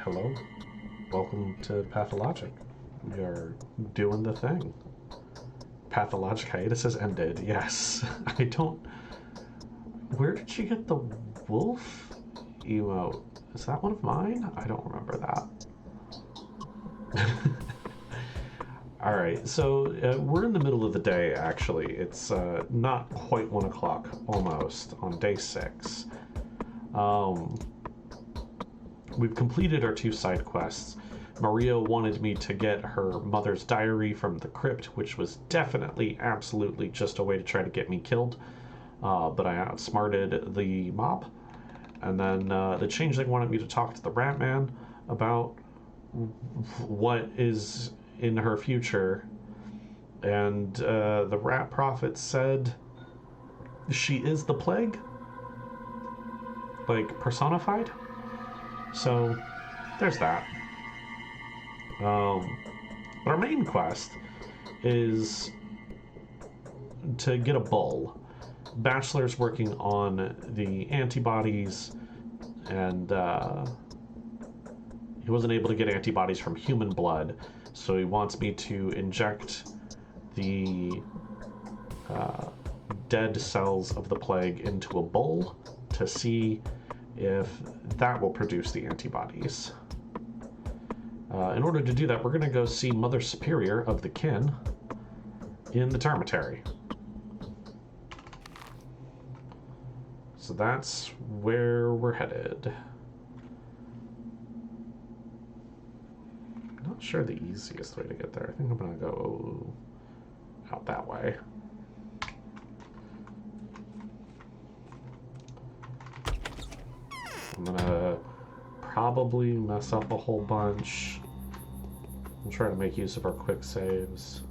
Hello. Welcome to Pathologic. We are doing the thing. Pathologic hiatus has ended. Yes. I don't... Where did she get the wolf emote? Is that one of mine? I don't remember that. Alright, so we're in the middle of the day, actually. It's not quite 1 o'clock, almost, on day 6. We've completed our 2 side quests. Maria wanted me to get her mother's diary from the crypt, which was definitely, absolutely just a way to try to get me killed. But I outsmarted the mob. And then the changeling wanted me to talk to the rat man about what is in her future. And the rat prophet said she is the plague? Like, personified? So, there's that. But our main quest is to get a bull. Bachelor's working on the antibodies, and he wasn't able to get antibodies from human blood, so he wants me to inject the dead cells of the plague into a bull to see if that will produce the antibodies. In order to do that, we're going to go see Mother Superior of the Kin in the Termitary. So that's where we're headed. Not sure the easiest way to get there. I think I'm going to go out that way. I'm gonna probably mess up a whole bunch. We'll try to make use of our quick saves.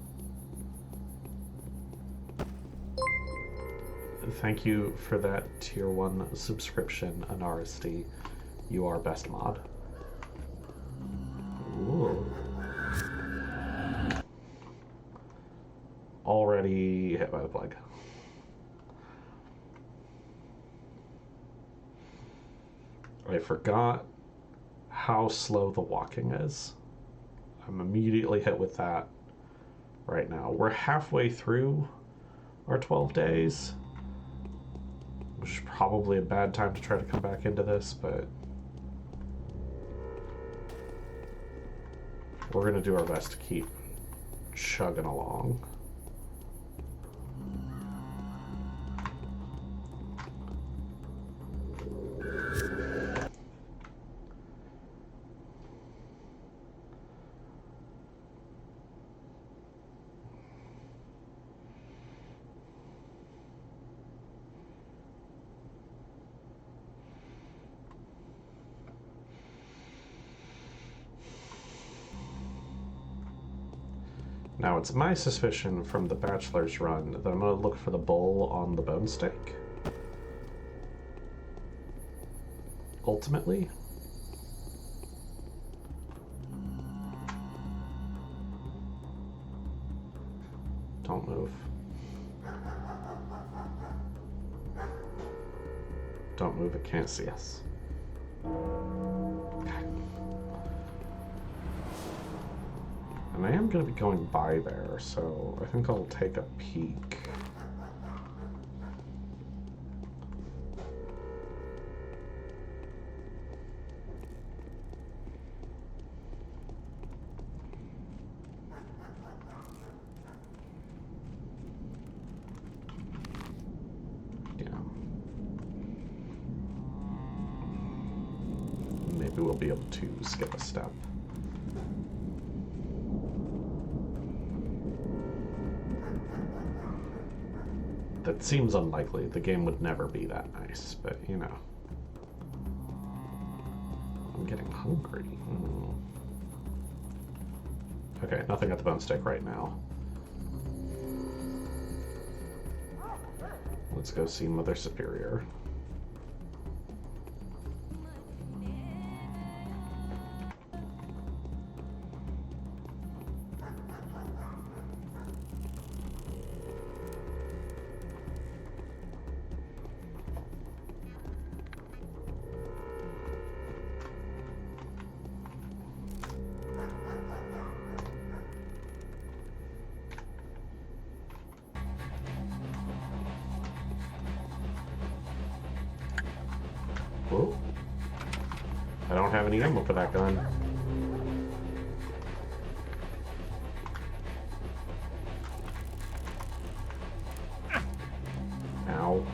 Thank you for that tier 1 subscription, Anaristy. You are best mod. Ooh. Already hit by the plague. I forgot how slow the walking is. I'm immediately hit with that right now. We're halfway through our 12 days, which is probably a bad time to try to come back into this, but we're going to do our best to keep chugging along. Now, it's my suspicion from the Bachelor's run that I'm going to look for the bull on the bone stake. Ultimately. Don't move. Don't move, it can't see us. And I am going to be going by there, so I think I'll take a peek. Yeah. Maybe we'll be able to skip a step. That seems unlikely. The game would never be that nice, but you know. I'm getting hungry. Okay, nothing at the bone stake right now. Let's go see Mother Superior. Whoa. I don't have any ammo for that gun. Ow.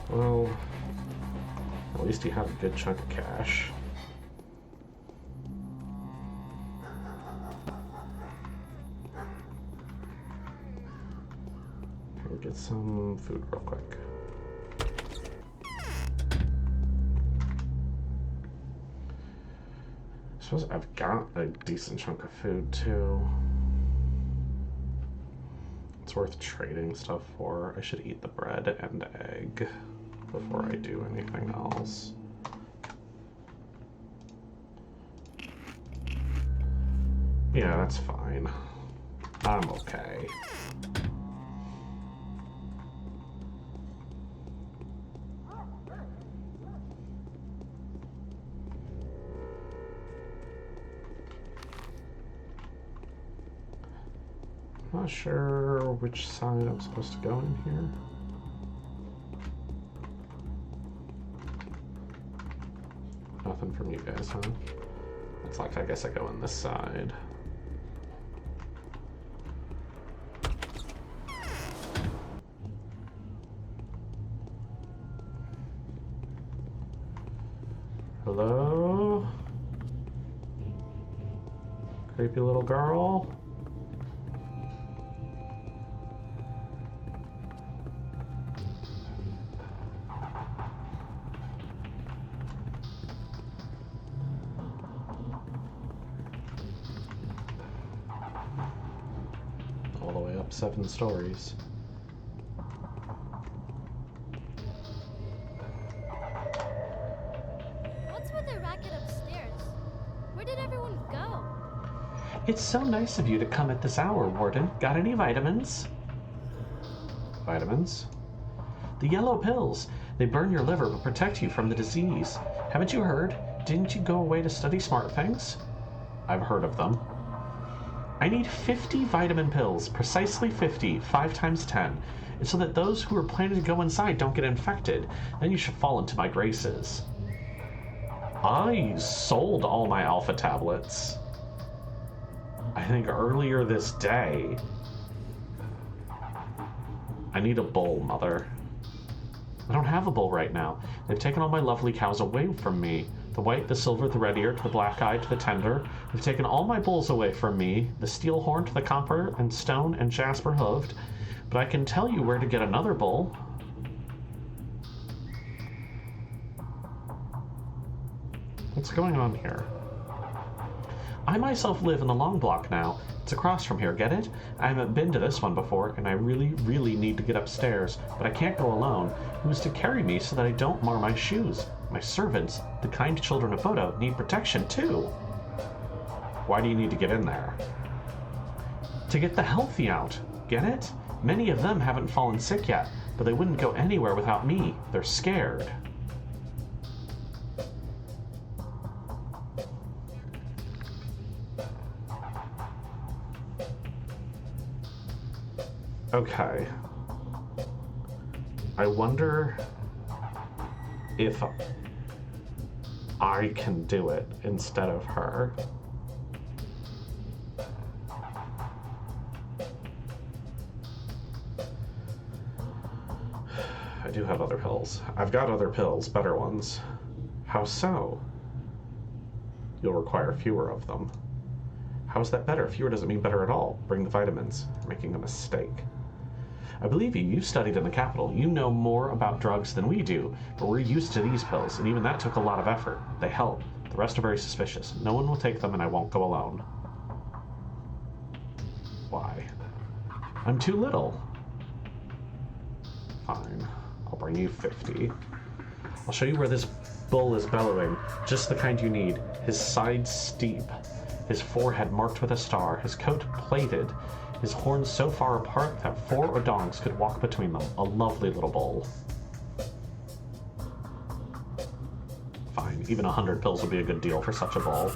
Well, at least you have a good chunk of cash. I'll get some food real quick. I suppose I've got a decent chunk of food too. It's worth trading stuff for. I should eat the bread and egg before I do anything else. Yeah, that's fine. I'm okay. Not sure which side I'm supposed to go in here. Nothing from you guys, huh? Looks like I guess I go in this side. Hello? Creepy little girl? All the way up 7 stories. What's with the racket upstairs? Where did everyone go? It's so nice of you to come at this hour, Warden. Got any vitamins? Vitamins? The yellow pills. They burn your liver but protect you from the disease. Haven't you heard? Didn't you go away to study smart things? I've heard of them. I need 50 vitamin pills, precisely 50, 5 times 10, and so that those who are planning to go inside don't get infected. Then you should fall into my graces. I sold all my alpha tablets, I think earlier this day. I need a bull, Mother. I don't have a bull right now. They've taken all my lovely cows away from me. The white, the silver, the red-eared, the black-eyed, the tender. They've taken all my bulls away from me. The steel-horned, the copper, and stone, and jasper-hooved. But I can tell you where to get another bull. What's going on here? I myself live in the long block now. It's across from here, get it? I haven't been to this one before, and I really, really need to get upstairs, but I can't go alone. Who's to carry me so that I don't mar my shoes? My servants, the kind children of Photo, need protection too. Why do you need to get in there? To get the healthy out, get it? Many of them haven't fallen sick yet, but they wouldn't go anywhere without me. They're scared. Okay. I wonder if I can do it instead of her. I do have other pills. I've got other pills, better ones. How so? You'll require fewer of them. How's that better? Fewer doesn't mean better at all. Bring the vitamins. You're making a mistake. I believe you. You studied in the capital. You know more about drugs than we do, but we're used to these pills, and even that took a lot of effort. They help. The rest are very suspicious. No one will take them, and I won't go alone. Why? I'm too little. Fine. I'll bring you 50. I'll show you where this bull is bellowing. Just the kind you need. His sides steep. His forehead marked with a star. His coat plaited. His horns so far apart that 4 odongs could walk between them. A lovely little bull. fine. Even 100 pills would be a good deal for such a bowl.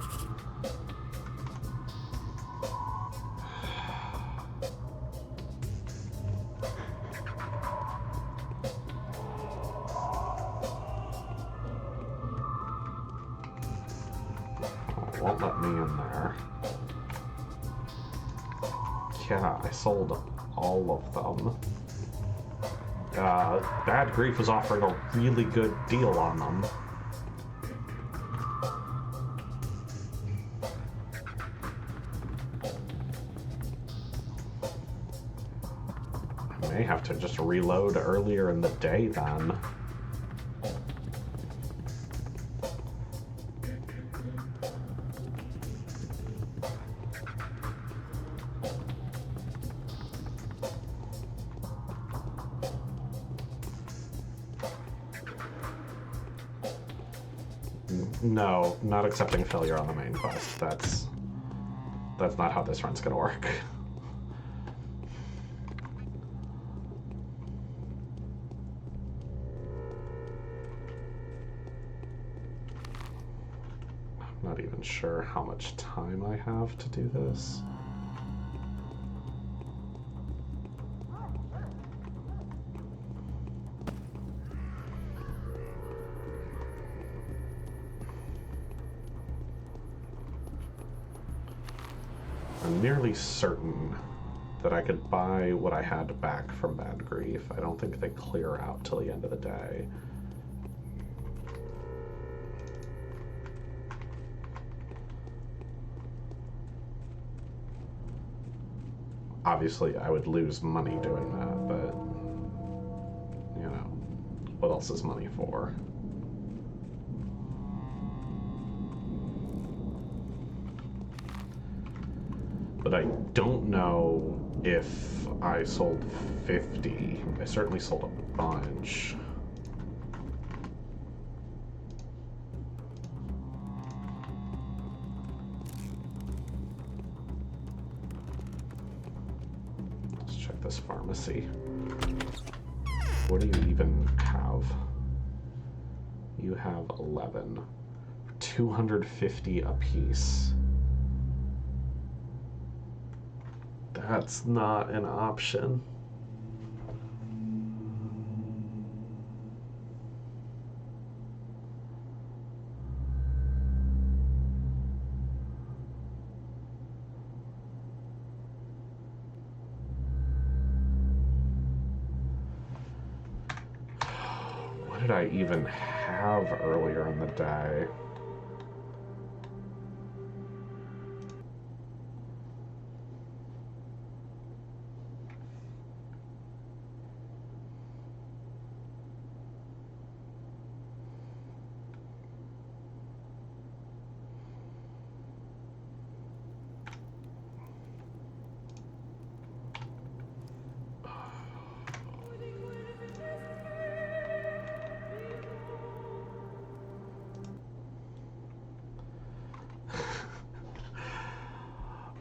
Won't let me in there. Yeah, I sold all of them. Bad Grief was offering a really good deal on them. I may have to just reload earlier in the day then. No, not accepting failure on the main quest. That's not how this run's gonna work. I'm not even sure how much time I have to do this. I'm nearly certain that I could buy what I had back from Bad Grief. I don't think they clear out till the end of the day. Obviously, I would lose money doing that, but, you know, what else is money for? But I don't know if I sold 50. I certainly sold a bunch. Let's check this pharmacy. What do you even have? You have 11. 250 apiece. That's not an option. What did I even have earlier in the day?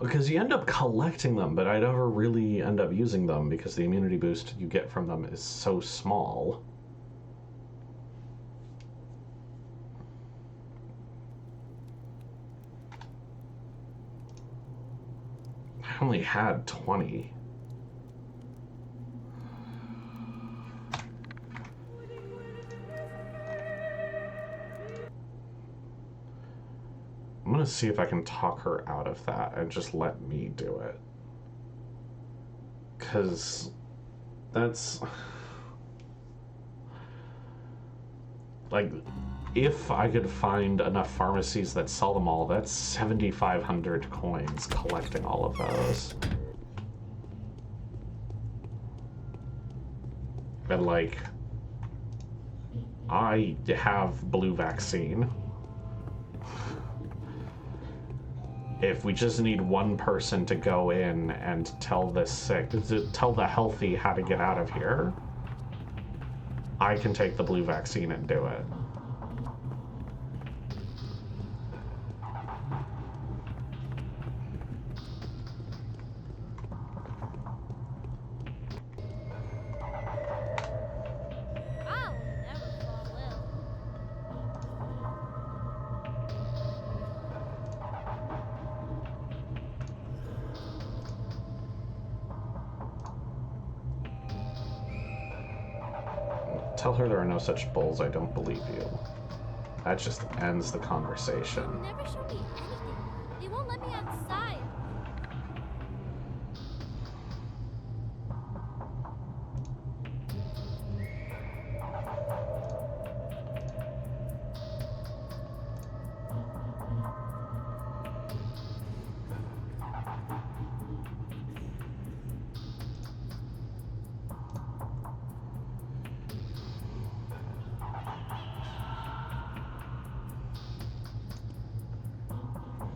Because you end up collecting them, but I never really end up using them because the immunity boost you get from them is so small. I only had 20. I'm gonna see if I can talk her out of that and just let me do it. 'Cause that's... like, if I could find enough pharmacies that sell them all, that's 7,500 coins collecting all of those. And, like, I have blue vaccine. If we just need one person to go in and tell the sick, to tell the healthy how to get out of here, I can take the blue vaccine and do it. I'll never fall ill. Tell her there are no such bulls. I don't believe you. That just ends the conversation. They'll never show me anything. They won't let me outside.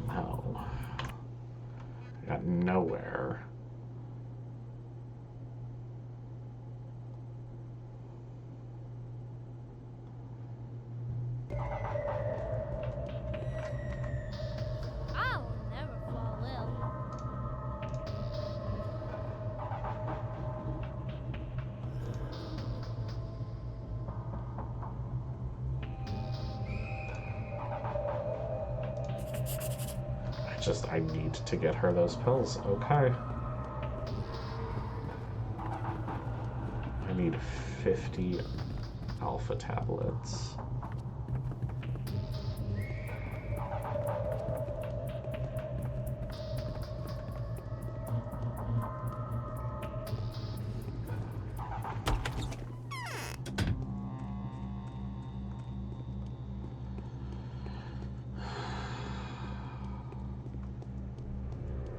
No. I got nowhere. I'll never fall ill. I need to get her those pills. Okay. I need 50 alpha tablets.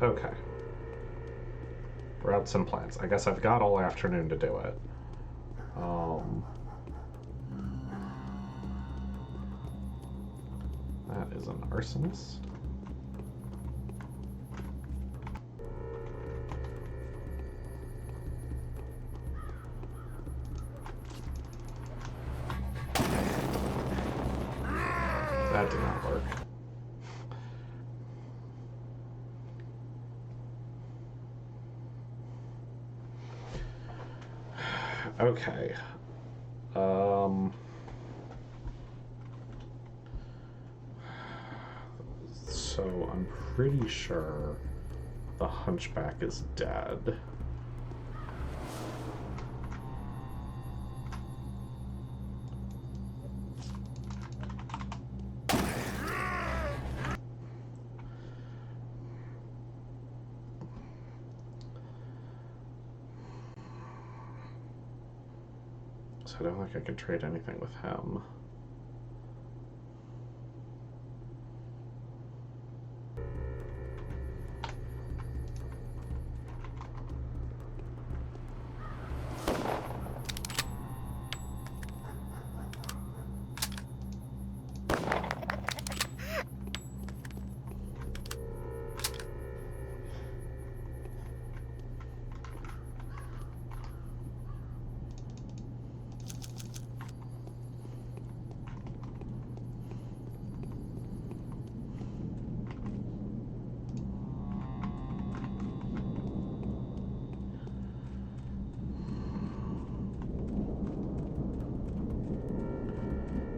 Okay. We're out some plans. I guess I've got all afternoon to do it. That is an arsonist. That did not work. Okay. So I'm pretty sure the Hunchback is dead. So I don't think I could trade anything with him.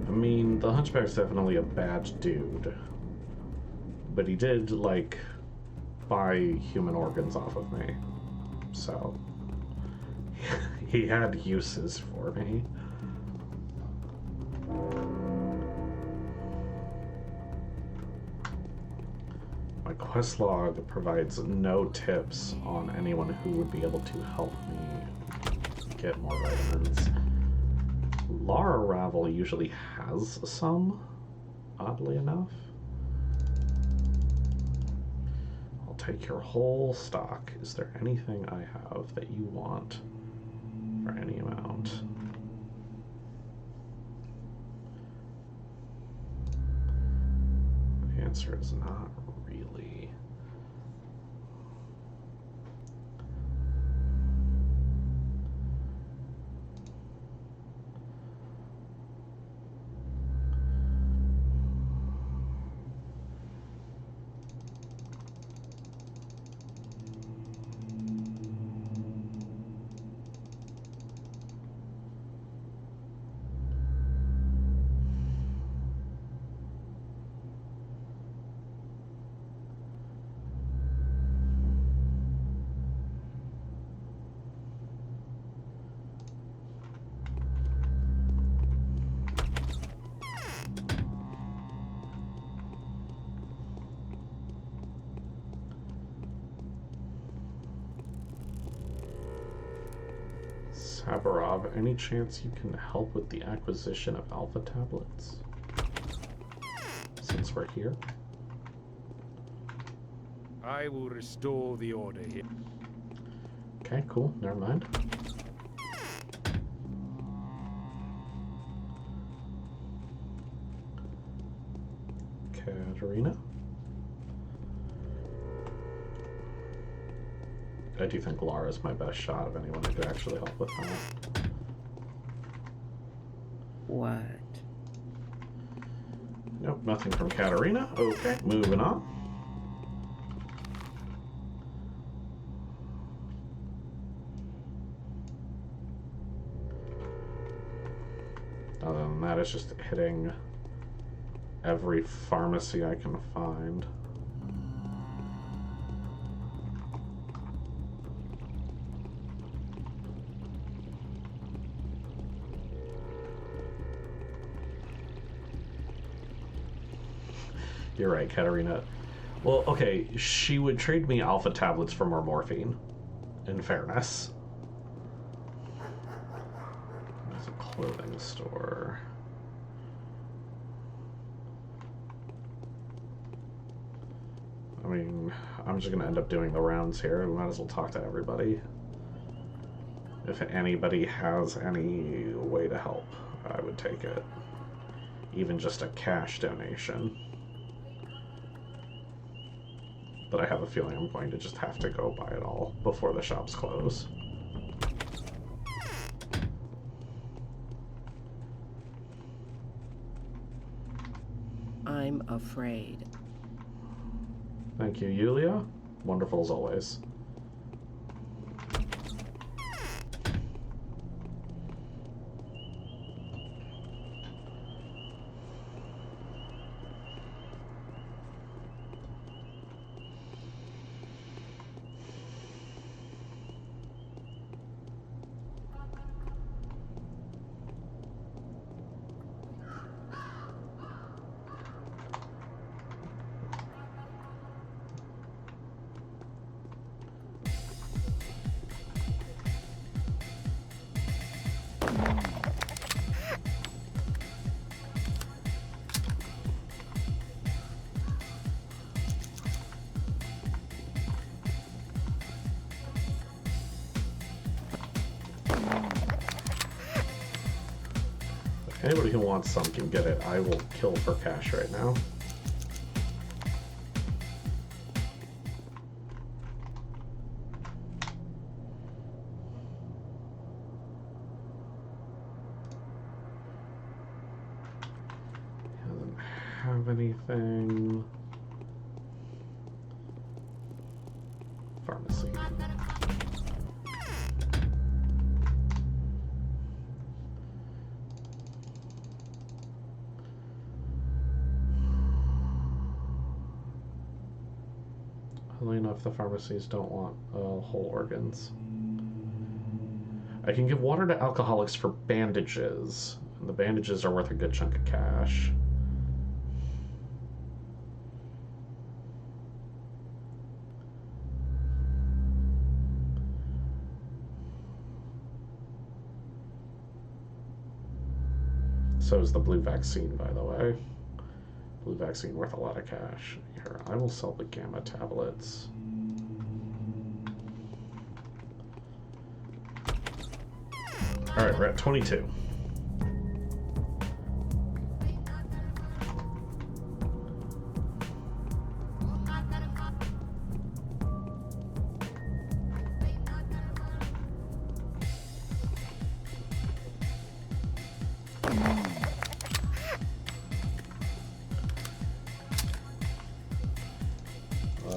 I mean, the Hunchback's definitely a bad dude. But he did, like, buy human organs off of me. So, he had uses for me. My quest log provides no tips on anyone who would be able to help me get more vitamins. Lara Ravel usually has some, oddly enough. I'll take your whole stock. Is there anything I have that you want for any amount? The answer is not really. Sabarov, any chance you can help with the acquisition of alpha tablets? Since we're here. I will restore the order here. Okay, cool. Never mind. Katerina? I do think Lara's my best shot of anyone who could actually help with that. What? Nope, nothing from Katerina. Okay, moving on. Other than that, it's just hitting every pharmacy I can find. You're right, Katerina. Well, okay, she would trade me alpha tablets for more morphine, in fairness. There's a clothing store. I mean, I'm just gonna end up doing the rounds here. We might as well talk to everybody. If anybody has any way to help, I would take it. Even just a cash donation. But I have a feeling I'm going to just have to go buy it all before the shops close. I'm afraid. Thank you, Yulia. Wonderful as always. Anybody who wants some can get it. I will kill for cash right now. Doesn't have anything. Pharmacy. Only enough the pharmacies don't want whole organs. I can give water to alcoholics for bandages, and the bandages are worth a good chunk of cash. So is the blue vaccine, by the way. Blue vaccine worth a lot of cash. Here, I will sell the gamma tablets. Alright, we're at 22.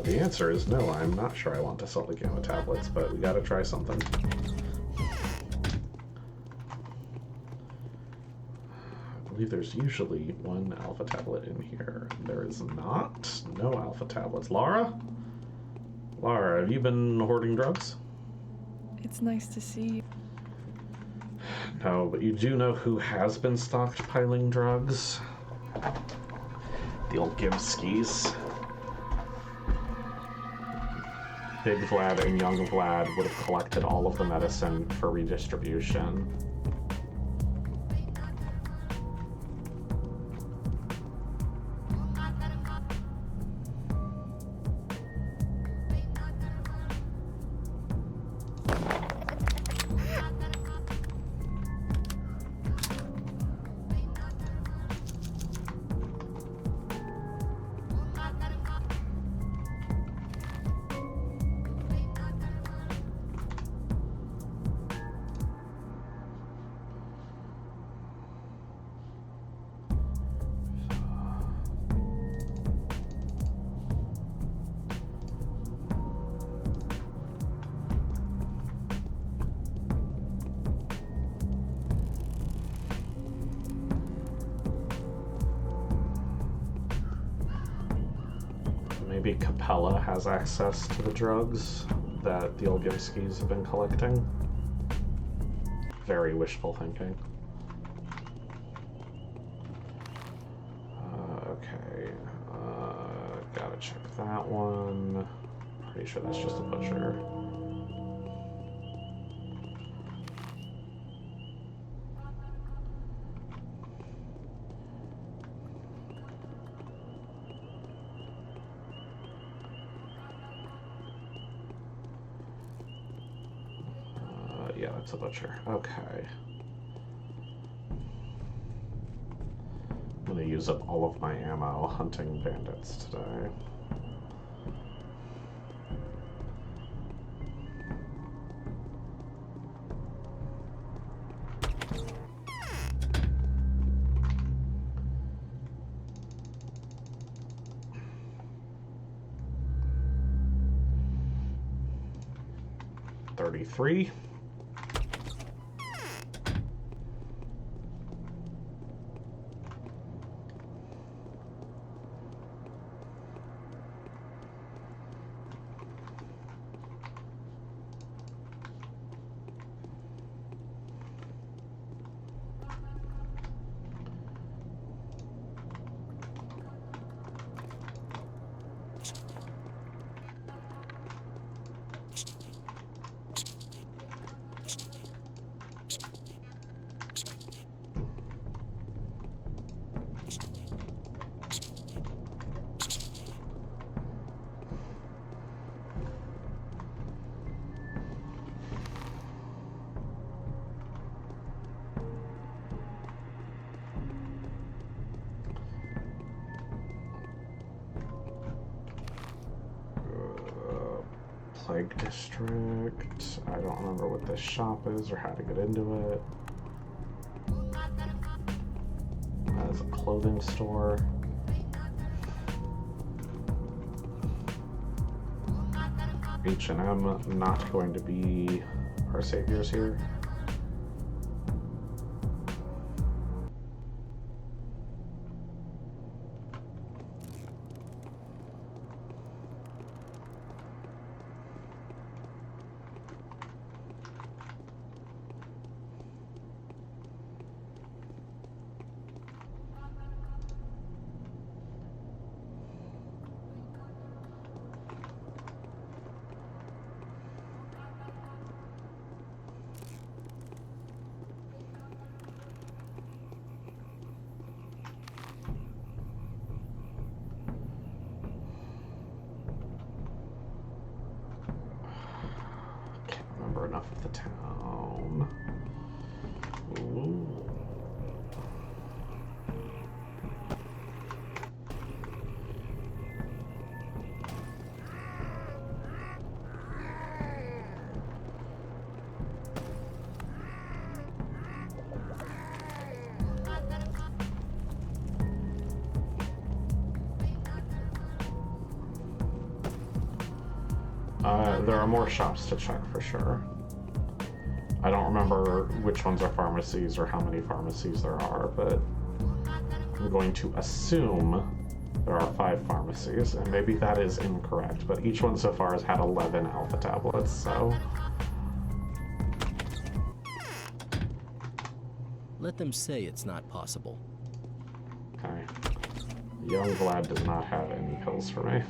The answer is no, I'm not sure I want to sell the gamma tablets, but we gotta try something. I believe there's usually one alpha tablet in here. There is not. No alpha tablets. Lara? Lara, have you been hoarding drugs? It's nice to see you. No, but you do know who has been stockpiling drugs? The old Gimskis. Big Vlad and Young Vlad would have collected all of the medicine for redistribution. Maybe Capella has access to the drugs that the Olginskis have been collecting. Very wishful thinking. Okay, gotta check that one. Pretty sure that's just a butcher. Yeah, that's a butcher. Okay. I'm gonna use up all of my ammo hunting bandits today. $33. Plague District. I don't remember what this shop is or how to get into it. As a clothing store. H&M not going to be our saviors here. Enough of the town. Ooh. There are more shops to check for sure. I don't remember which ones are pharmacies or how many pharmacies there are, but I'm going to assume there are 5 pharmacies, and maybe that is incorrect, but each one so far has had 11 alpha tablets, so... Let them say it's not possible. Okay. Young Vlad does not have any pills for me.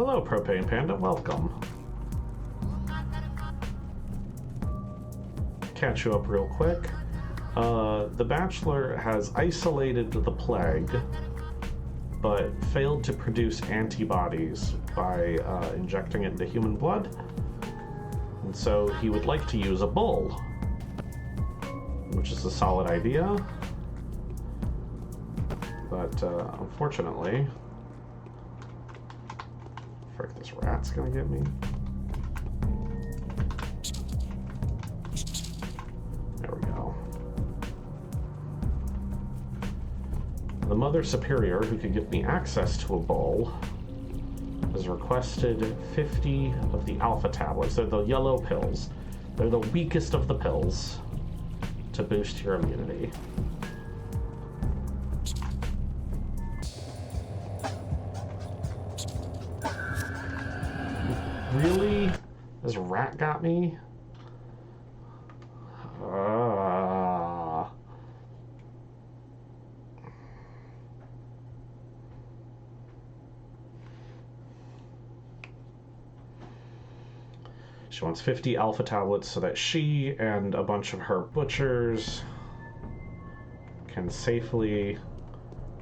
Hello, Propane Panda. Welcome. Catch you up real quick. The Bachelor has isolated the plague, but failed to produce antibodies by injecting it into human blood. And so he would like to use a bull, which is a solid idea. But unfortunately, frick, this rat's gonna get me. There we go. The Mother Superior, who could give me access to a bull, has requested 50 of the alpha tablets. They're the yellow pills. They're the weakest of the pills to boost your immunity. Really? This rat got me? She wants 50 alpha tablets so that she and a bunch of her butchers can safely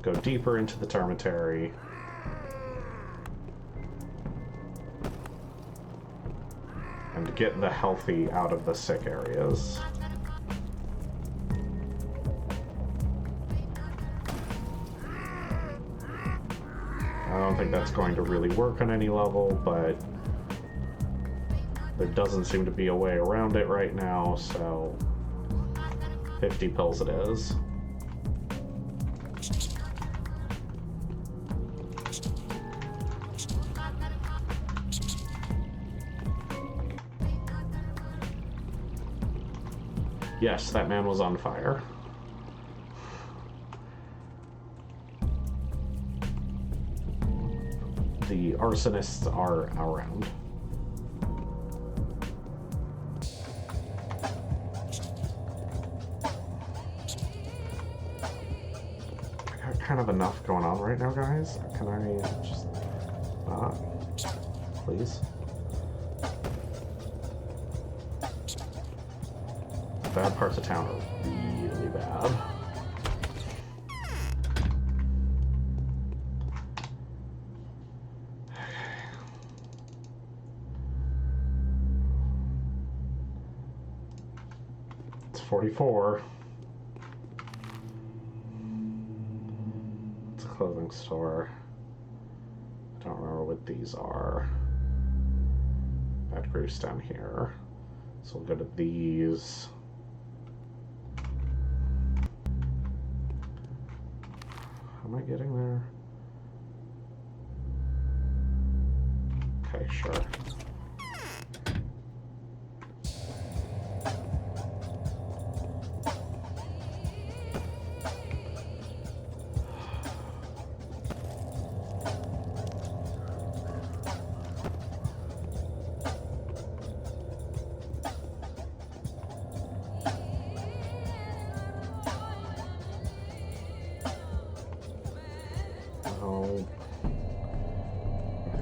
go deeper into the termitary and get the healthy out of the sick areas. I don't think that's going to really work on any level, but there doesn't seem to be a way around it right now, so 50 pills it is. Yes, that man was on fire. The arsonists are around. I got kind of enough going on right now, guys. Can I just not? Please? The bad parts of town are really bad. It's 44. It's a clothing store. I don't remember what these are. Bad Groose down here. So we'll go to these. Am I getting there? Okay, sure.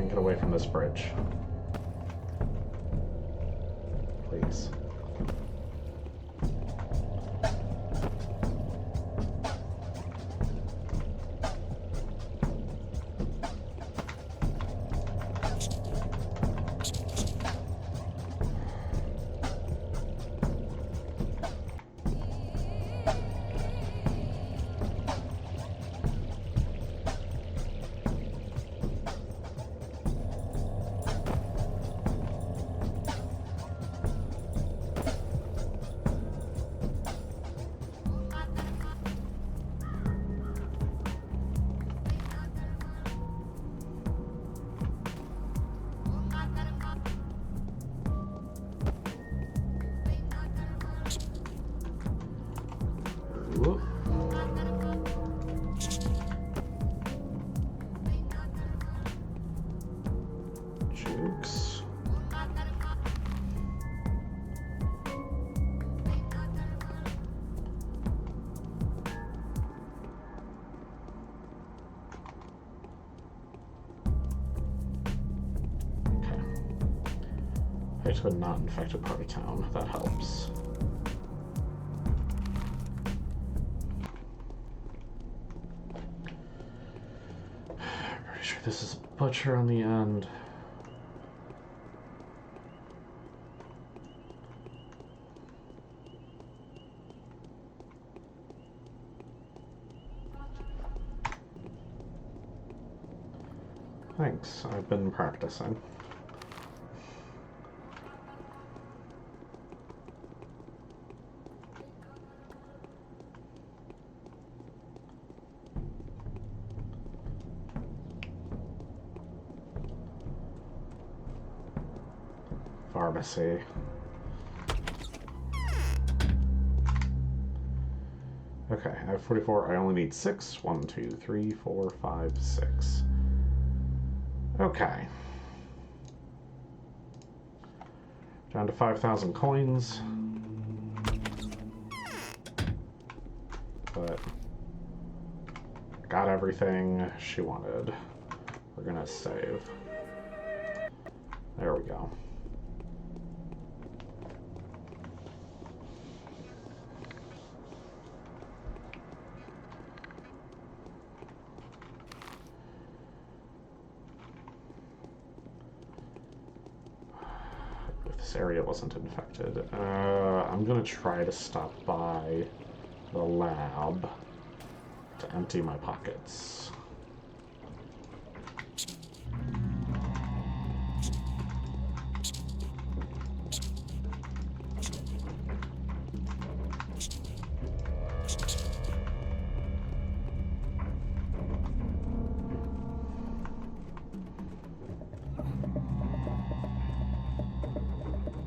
Get away from this bridge. Please. Right to a not-infected part of town. That helps. Pretty sure this is a butcher on the end. Thanks, I've been practicing. Pharmacy. Okay, I have 44. I only need 6. 1, 2, 3, 4, 5, 6. Okay. Down to 5,000 coins. But I got everything she wanted. We're gonna save. There we go. If this area wasn't infected, I'm gonna try to stop by the lab to empty my pockets.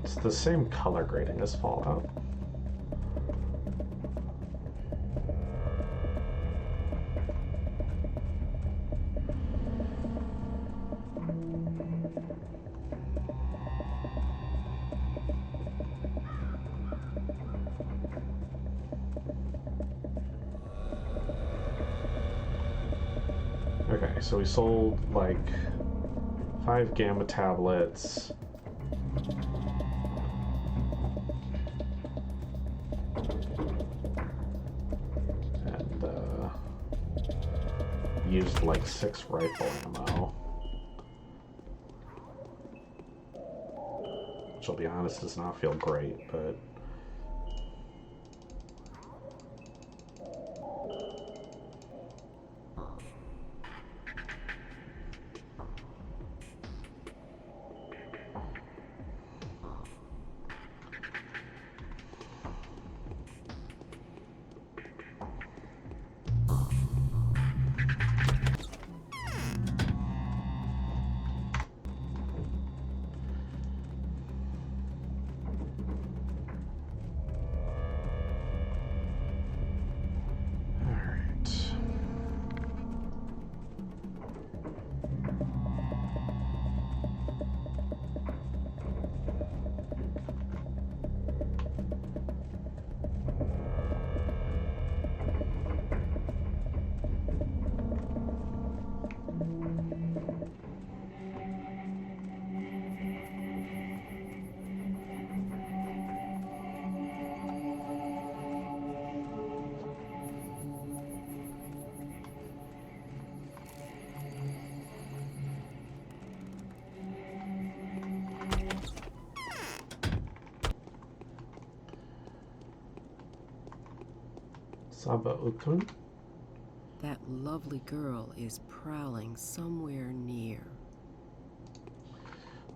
It's the same color grading as Fallout. Okay, so we sold like 5 gamma tablets. And used like 6 rifle ammo. Which, I'll be honest, does not feel great, but Sabautun? That lovely girl is prowling somewhere near.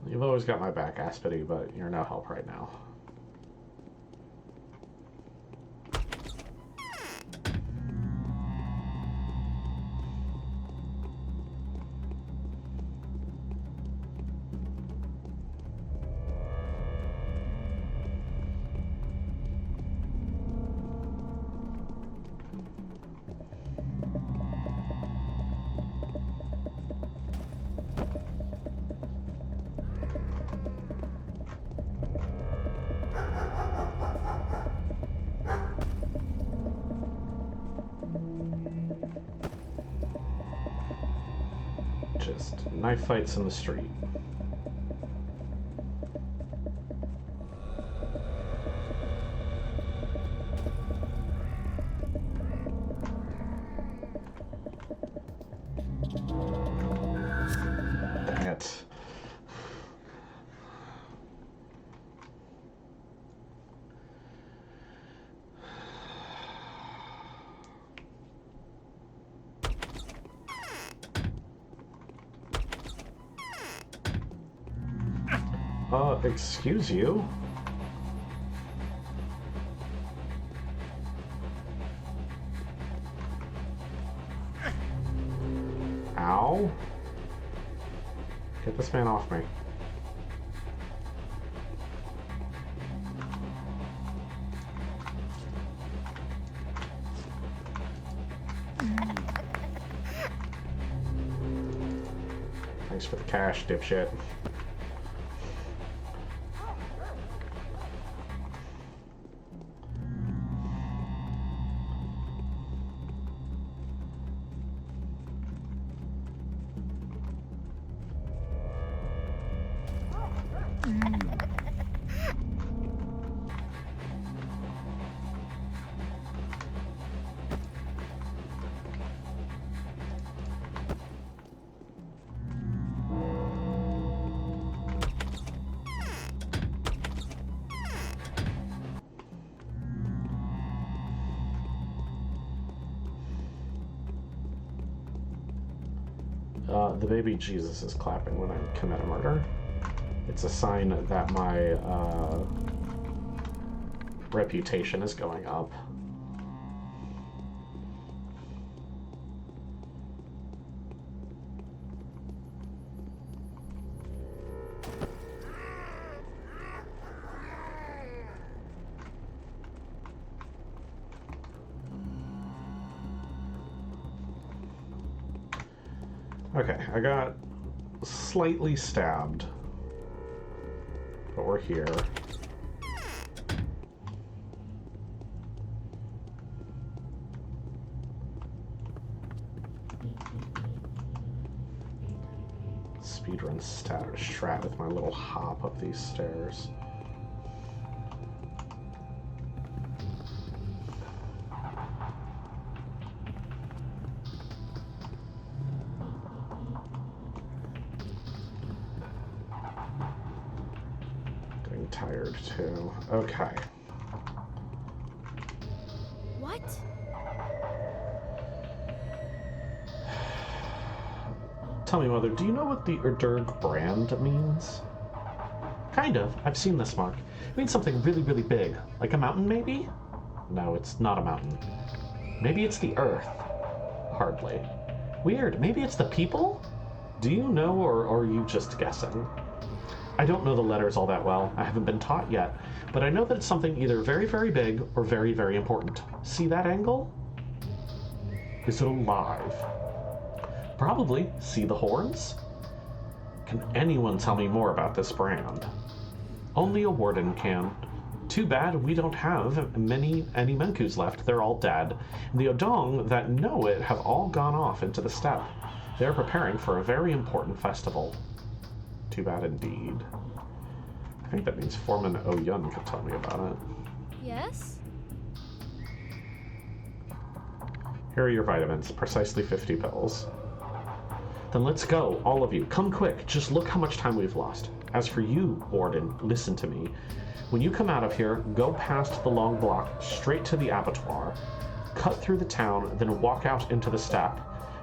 You've always got my back, Aspity, but you're no help right now. Just knife fights in the street. excuse you. Ow. Get this man off me. Thanks for the cash, dipshit. The baby Jesus is clapping when I commit a murder. It's a sign that my reputation is going up. Okay, I got slightly stabbed, but we're here. Speedrun strat with my little hop up these stairs. Tired too. Okay. What? Tell me, Mother, do you know what the Erdurg brand means? Kind of. I've seen this mark. It means something really, really big. Like a mountain, maybe? No, it's not a mountain. Maybe it's the Earth. Hardly. Weird. Maybe it's the people? Do you know, or are you just guessing? I don't know the letters all that well. I haven't been taught yet. But I know that it's something either very, very big or very, very important. See that angle? Is it alive? Probably. See the horns? Can anyone tell me more about this brand? Only a warden can. Too bad we don't have any Menkus left. They're all dead. And the Odong that know it have all gone off into the steppe. They're preparing for a very important festival. Too bad indeed. I think that means Foreman Oyun could tell me about it. Yes? Here are your vitamins, precisely 50 pills. Then let's go, all of you. Come quick, just look how much time we've lost. As for you, Warden, listen to me. When you come out of here, go past the long block, straight to the abattoir. Cut through the town, then walk out into the steppe.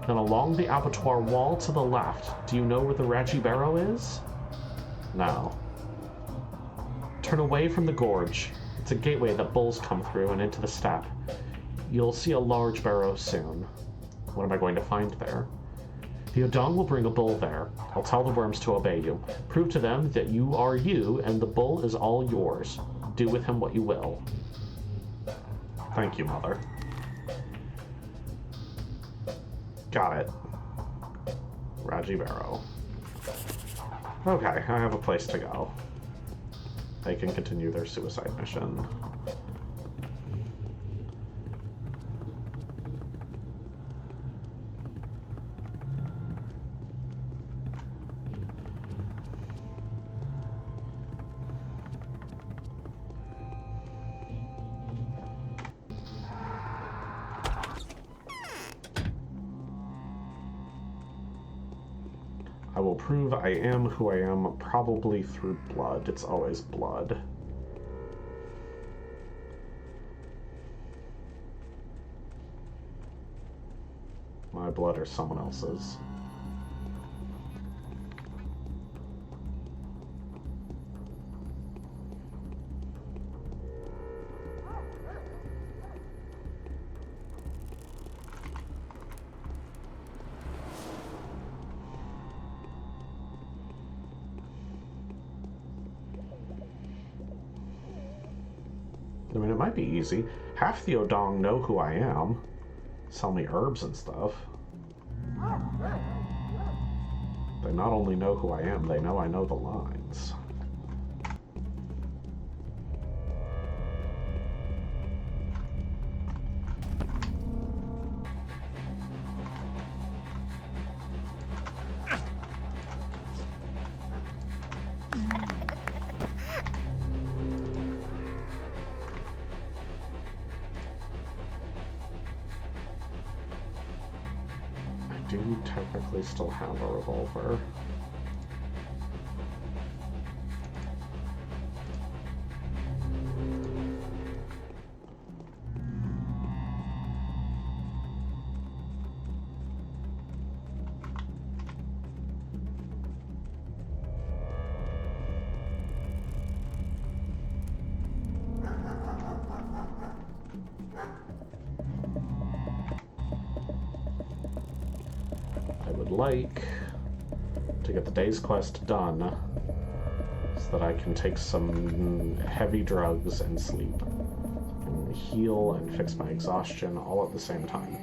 Then along the abattoir wall to the left. Do you know where the Raji Barrow is? No. Turn away from the gorge. It's a gateway that bulls come through and into the steppe. You'll see a large barrow soon. What am I going to find there? The Odong will bring a bull there. I'll tell the worms to obey you. Prove to them that you are you and the bull is all yours. Do with him what you will. Thank you, Mother. Got it. Raji Barrow. Okay, I have a place to go. They can continue their suicide mission. I will prove I am who I am, probably through blood. It's always blood. My blood or someone else's. I mean, it might be easy. Half the Odong know who I am. Sell me herbs and stuff. They not only know who I am, they know I know the lines. I do technically still have a revolver. Like to get the day's quest done so that I can take some heavy drugs and sleep and heal and fix my exhaustion all at the same time.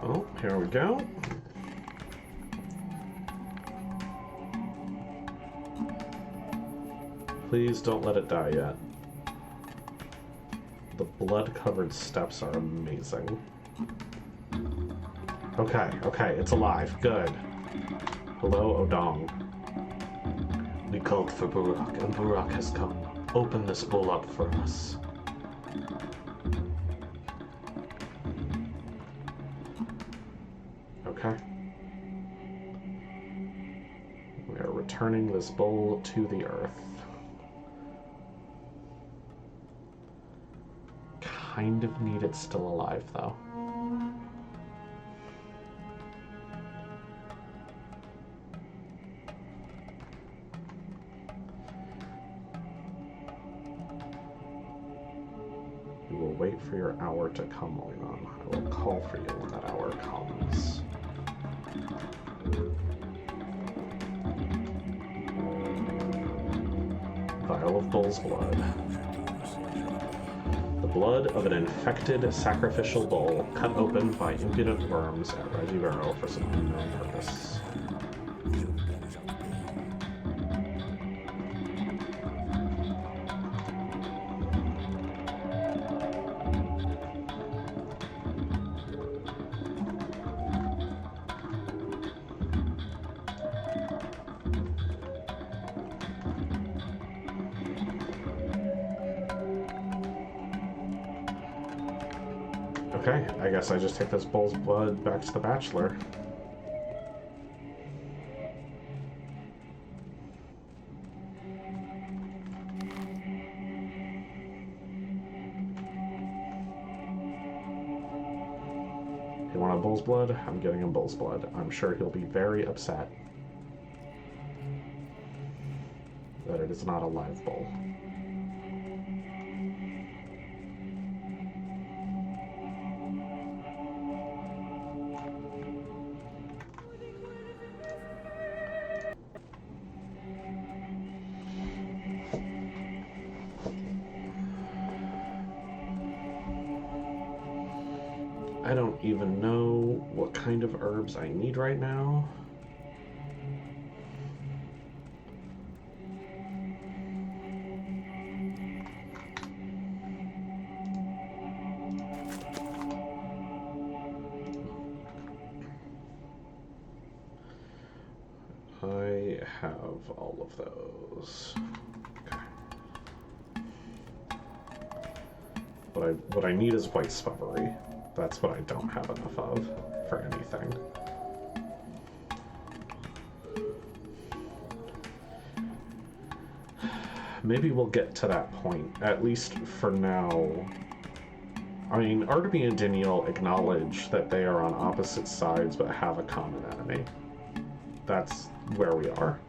Oh, here we go. Please don't let it die yet. The blood-covered steps are amazing. Okay, okay, it's alive. Good. Hello, Odong. We called for Barak, and Barak has come. Open this bowl up for us. Okay. We are returning this bowl to the earth. Kind of need it still alive, though. We will wait for your hour to come, Oinon. I will call for you when that hour comes. Vial of bull's blood. The blood of an infected sacrificial bull cut open by impudent worms at Regivero for some unknown purpose. Okay, I guess I just take this bull's blood back to the Bachelor. You want a bull's blood? I'm getting him bull's blood. I'm sure he'll be very upset that it is not a live bull. I don't even know what kind of herbs I need right now. I have all of those. Okay. What I need is white spuffery. That's what I don't have enough of for anything. Maybe we'll get to that point, at least for now. I mean, Artemy and Daniel acknowledge that they are on opposite sides but have a common enemy. That's where we are.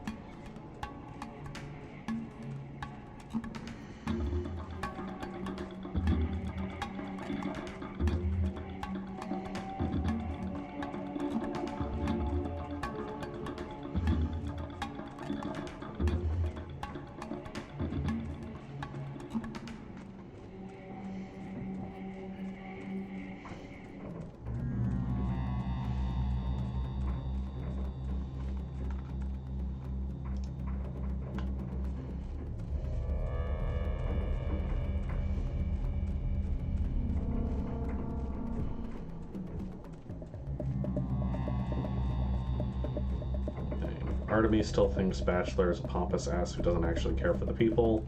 Artemy still thinks Bachelor is a pompous ass who doesn't actually care for the people,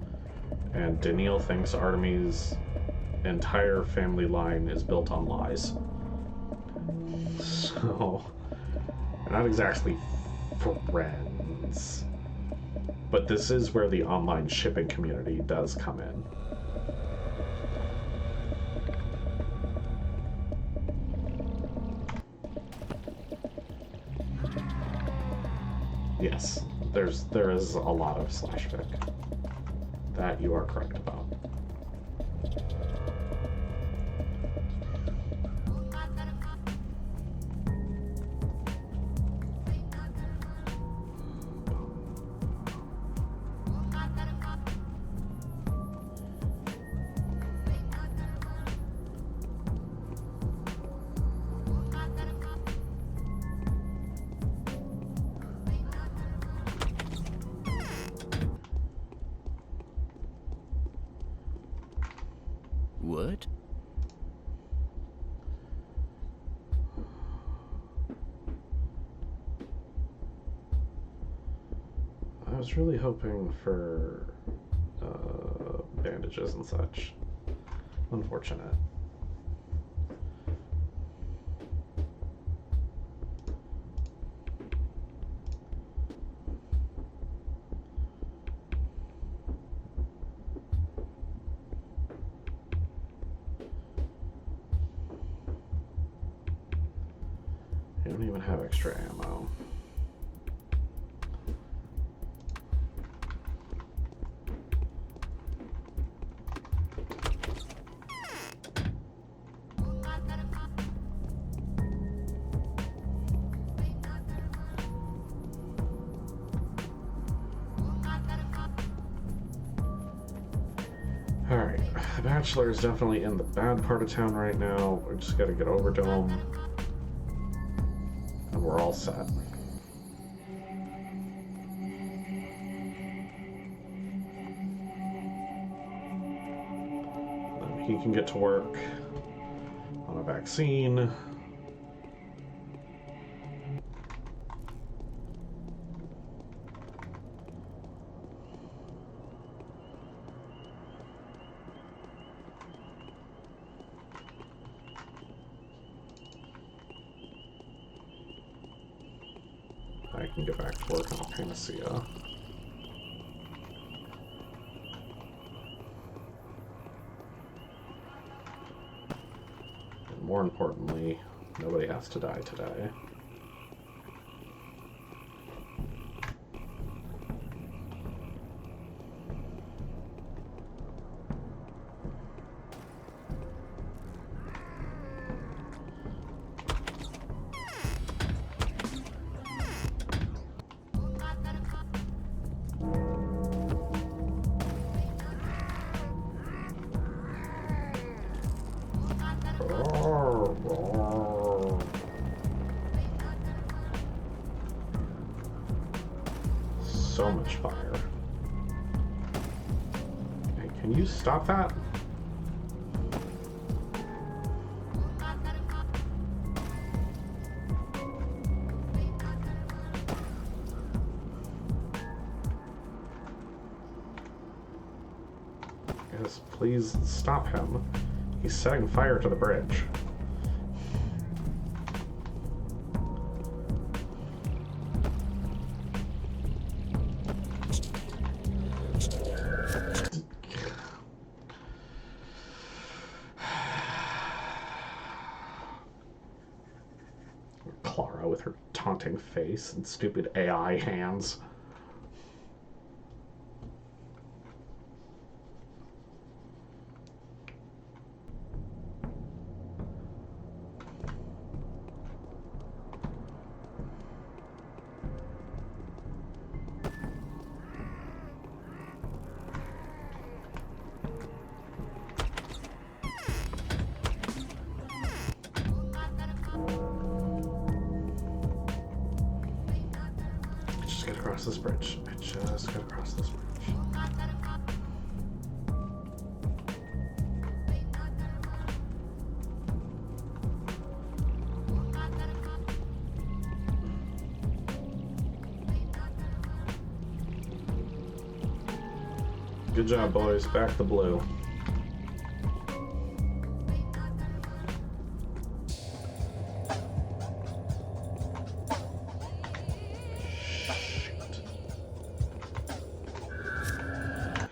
and Daniel thinks Artemy's entire family line is built on lies. So, they're not exactly friends. But this is where the online shipping community does come in. Yes, there is a lot of slash fic. That you are correct about. What? I was really hoping for bandages and such. Unfortunate. I don't even have extra ammo. Alright, the Bachelor is definitely in the bad part of town right now. We just gotta get over Dome. And we're all set. Then he can get to work on a vaccine. I can get back to work on a panacea. And more importantly, nobody has to die today. So much fire. Hey, can you stop that? Yes, please stop him. He's setting fire to the bridge. Clara with her taunting face and stupid AI hands. This bridge. I just gotta cross this bridge. Good job, boys. Back the blue.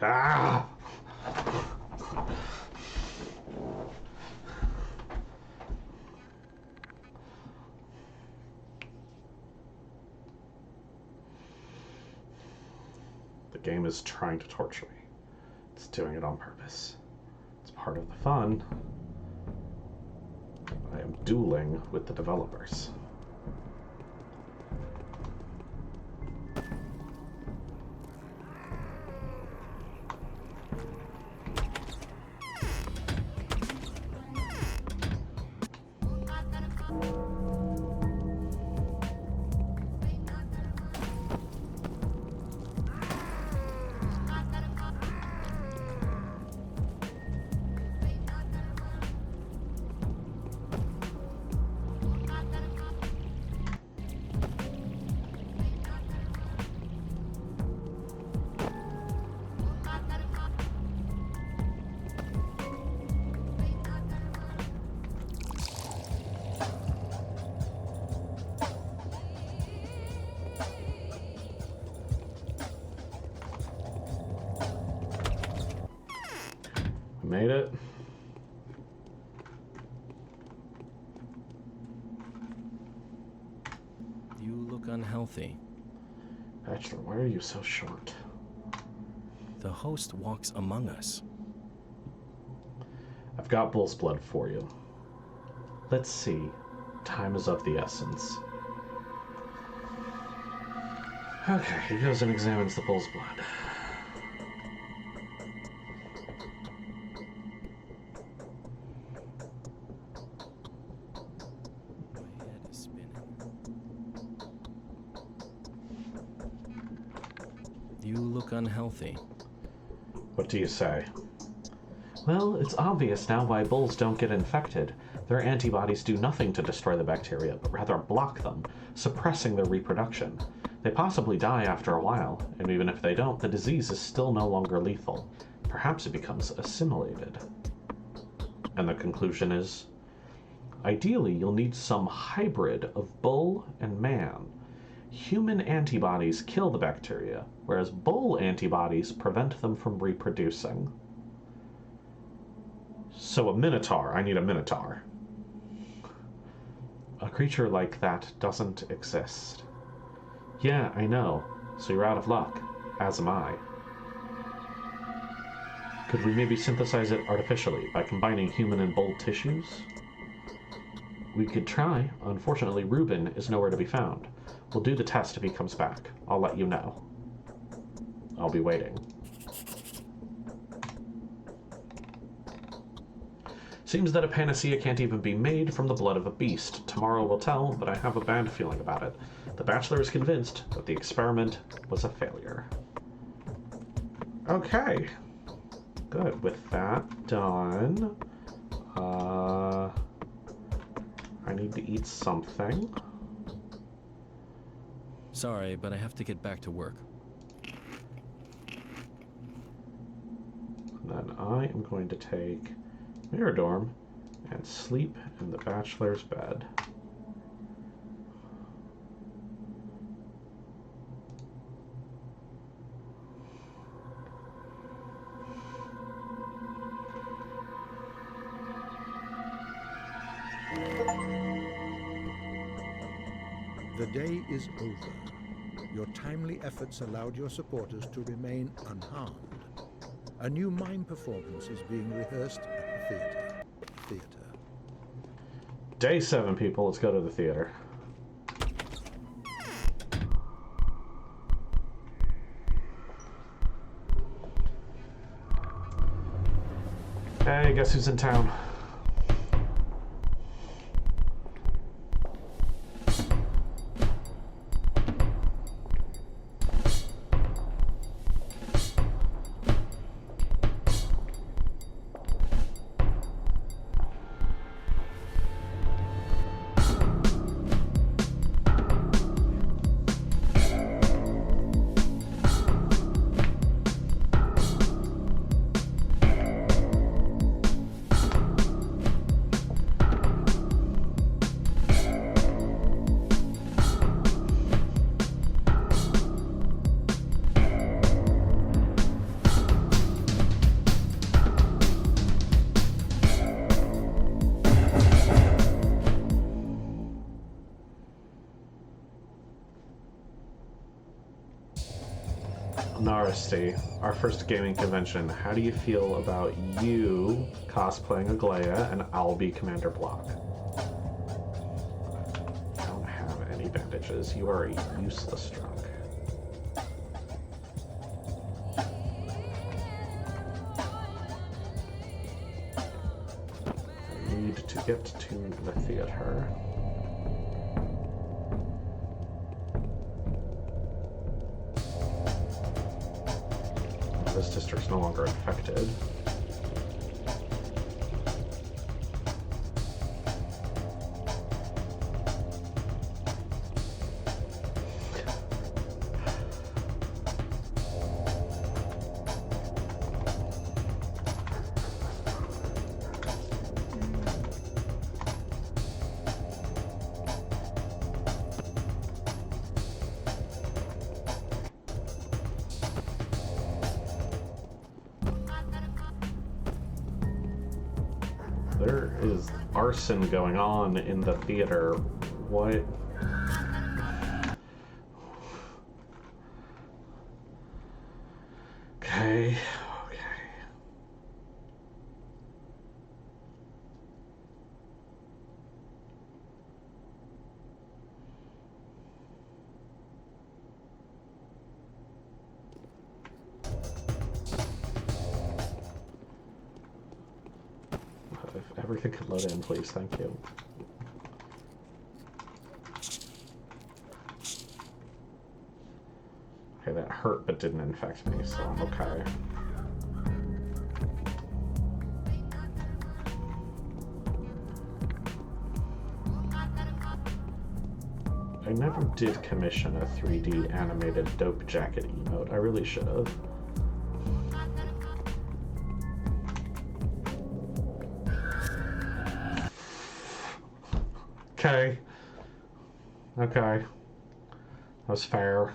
Ah! The game is trying to torture me. It's doing it on purpose. It's part of the fun. I am dueling with the developers. Made it. You look unhealthy. Bachelor, why are you so short? The host walks among us. I've got bull's blood for you. Let's see. Time is of the essence. Okay, he goes and examines the bull's blood. My head is spinning. You look unhealthy. What do you say? Well, it's obvious now why bulls don't get infected. Their antibodies do nothing to destroy the bacteria, but rather block them, suppressing their reproduction. They possibly die after a while, and even if they don't, the disease is still no longer lethal. Perhaps it becomes assimilated. And the conclusion is, ideally you'll need some hybrid of bull and man. Human antibodies kill the bacteria, whereas bull antibodies prevent them from reproducing. So a minotaur, I need a minotaur. A creature like that doesn't exist. Yeah, I know. So you're out of luck. As am I. Could we maybe synthesize it artificially by combining human and bull tissues? We could try. Unfortunately, Reuben is nowhere to be found. We'll do the test if he comes back. I'll let you know. I'll be waiting. Seems that a panacea can't even be made from the blood of a beast. Tomorrow will tell, but I have a bad feeling about it. The Bachelor is convinced that the experiment was a failure. Okay. Good. With that done, I need to eat something. Sorry, but I have to get back to work. And then I am going to take mirror dorm and sleep in the bachelor's bed. The day is over. Your timely efforts allowed your supporters to remain unharmed. A new mime performance is being rehearsed at the theater. Day 7, people. Let's go to the theater. Hey, guess who's in town? Narasty, our first gaming convention. How do you feel about you cosplaying Aglaia and I'll be Commander Block? I don't have any bandages. You are a useless drunk. I need to get to the theater. This district's no longer infected. There is arson going on in the theater. What? Okay. If everything could load in, please. Thank you. Okay, that hurt but didn't infect me, so I'm okay. I never did commission a 3D animated dope jacket emote. I really should have. Okay. Okay. That's fair.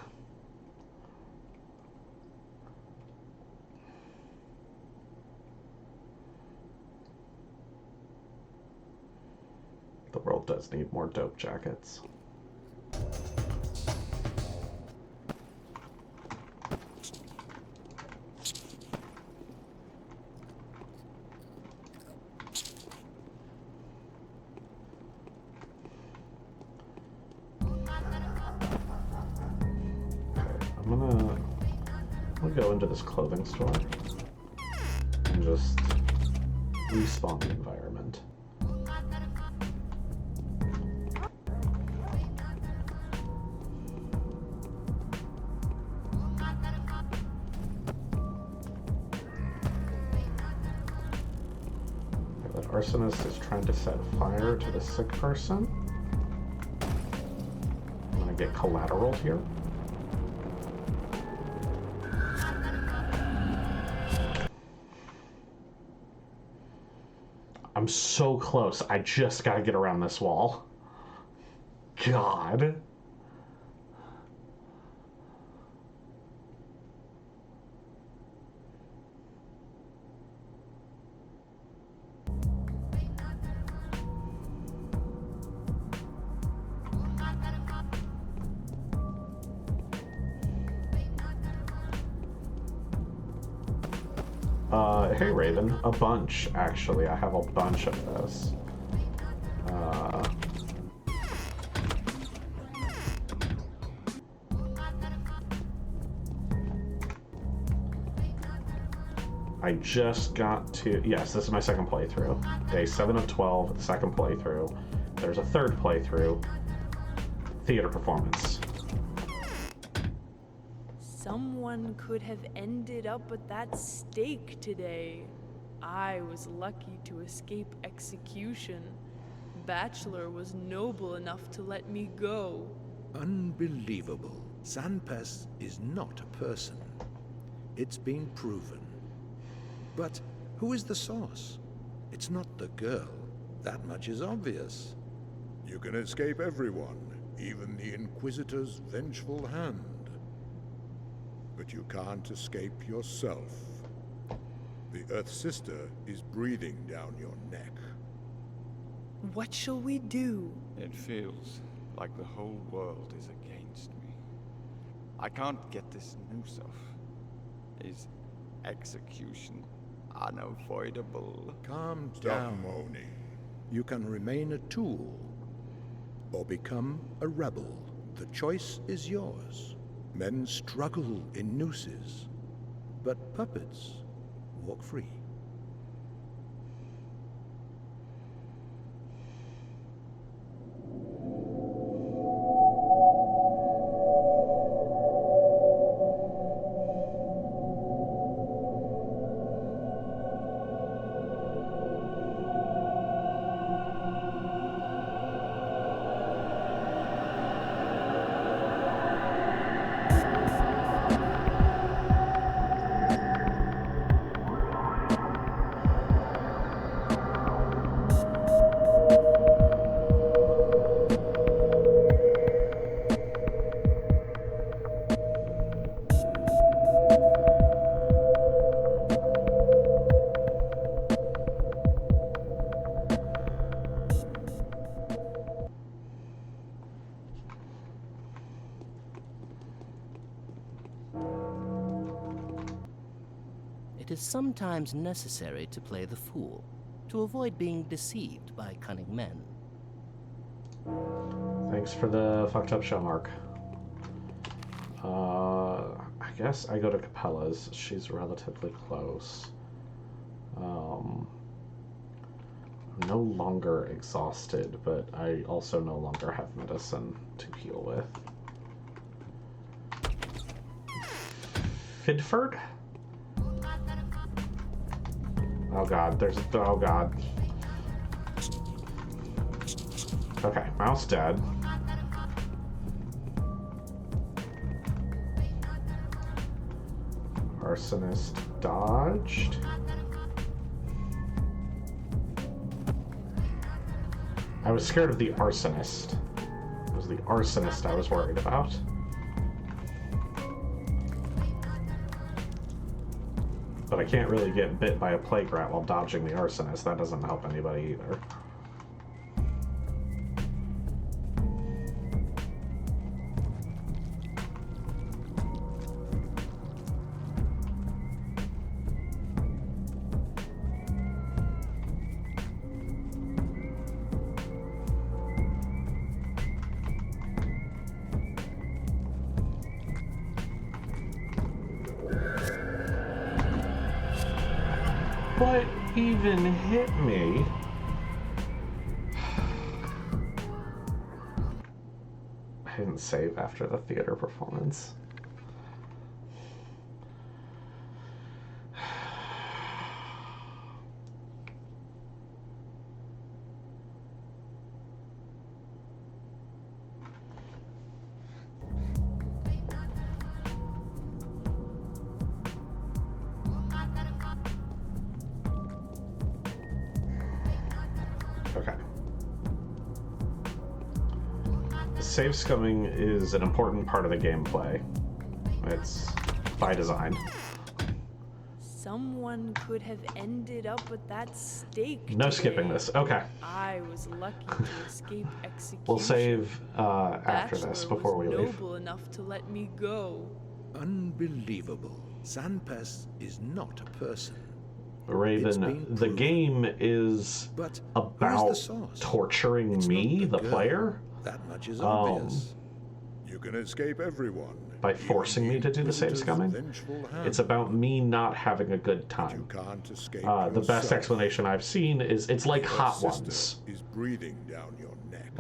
The world does need more dope jackets. I'm gonna go into this clothing store and just respawn the environment. That arsonist is trying to set fire to the sick person. I'm gonna get collateral here. I'm so close. I just gotta get around this wall. God. Hey Raven, a bunch, actually. I have a bunch of this. I just got to, yes, this is my second playthrough. Day 7 of 12, second playthrough. There's a third playthrough. Theater performance. Someone could have ended up at that stake today. I was lucky to escape execution. Bachelor was noble enough to let me go. Unbelievable. Sanpes is not a person. It's been proven. But who is the source? It's not the girl. That much is obvious. You can escape everyone, even the Inquisitor's vengeful hand. But you can't escape yourself. The Earth Sister is breathing down your neck. What shall we do? It feels like the whole world is against me. I can't get this noose off. Is execution unavoidable? Calm Stop down. moaning. You can remain a tool or become a rebel. The choice is yours. Men struggle in nooses, but puppets walk free. It is sometimes necessary to play the fool, to avoid being deceived by cunning men. Thanks for the fucked up show, Mark. I guess I go to Capella's. She's relatively close. I'm no longer exhausted, but I also no longer have medicine to heal with. Fidford? Oh god, oh god. Okay, mouse dead. Arsonist dodged. I was scared of the arsonist. It was the arsonist I was worried about. But I can't really get bit by a plague rat while dodging the arsonist. That doesn't help anybody either. What even hit me? I didn't save after the theater performance. save scumming is an important part of the gameplay. It's by design. Someone could have ended up at that stake. No today. skipping this. Okay. I was lucky to escape execution. We'll save after this, Bachelor before we was leave. noble enough to let me go. Unbelievable. Sanpes is not a person. It's Raven, been the proven. game is But about who's the source? torturing It's me, not the girl. player, That much is obvious. You can escape everyone. by even forcing me to do the save Inquisitor's scumming. vengeful hand. It's about me not having a good You time. can't escape The best yourself. explanation I've seen is it's like Your Hot sister Ones. is breathing down your neck.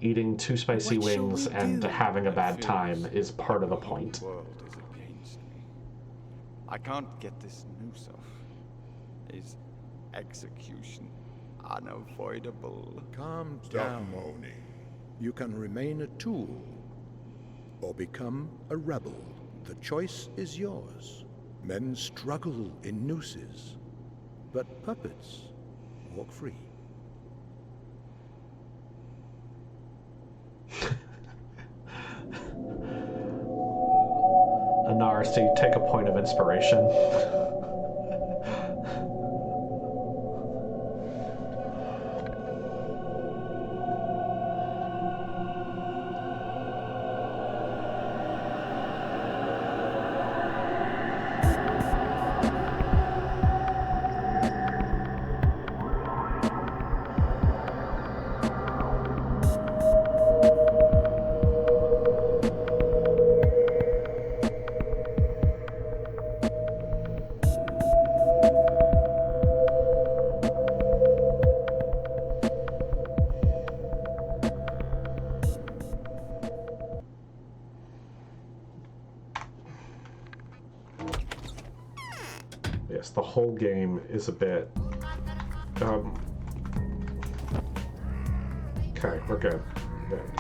Eating 2 spicy What shall wings we and do? having a bad Feels time is part of the like whole point. world is against me. I can't get this noose off. Is execution unavoidable? Calm Stop down. moaning. You can remain a tool or become a rebel. The choice is yours. Men struggle in nooses, but puppets walk free. Anarsi, take a point of inspiration. Yes, the whole game is a bit... Okay, we're good. We're good.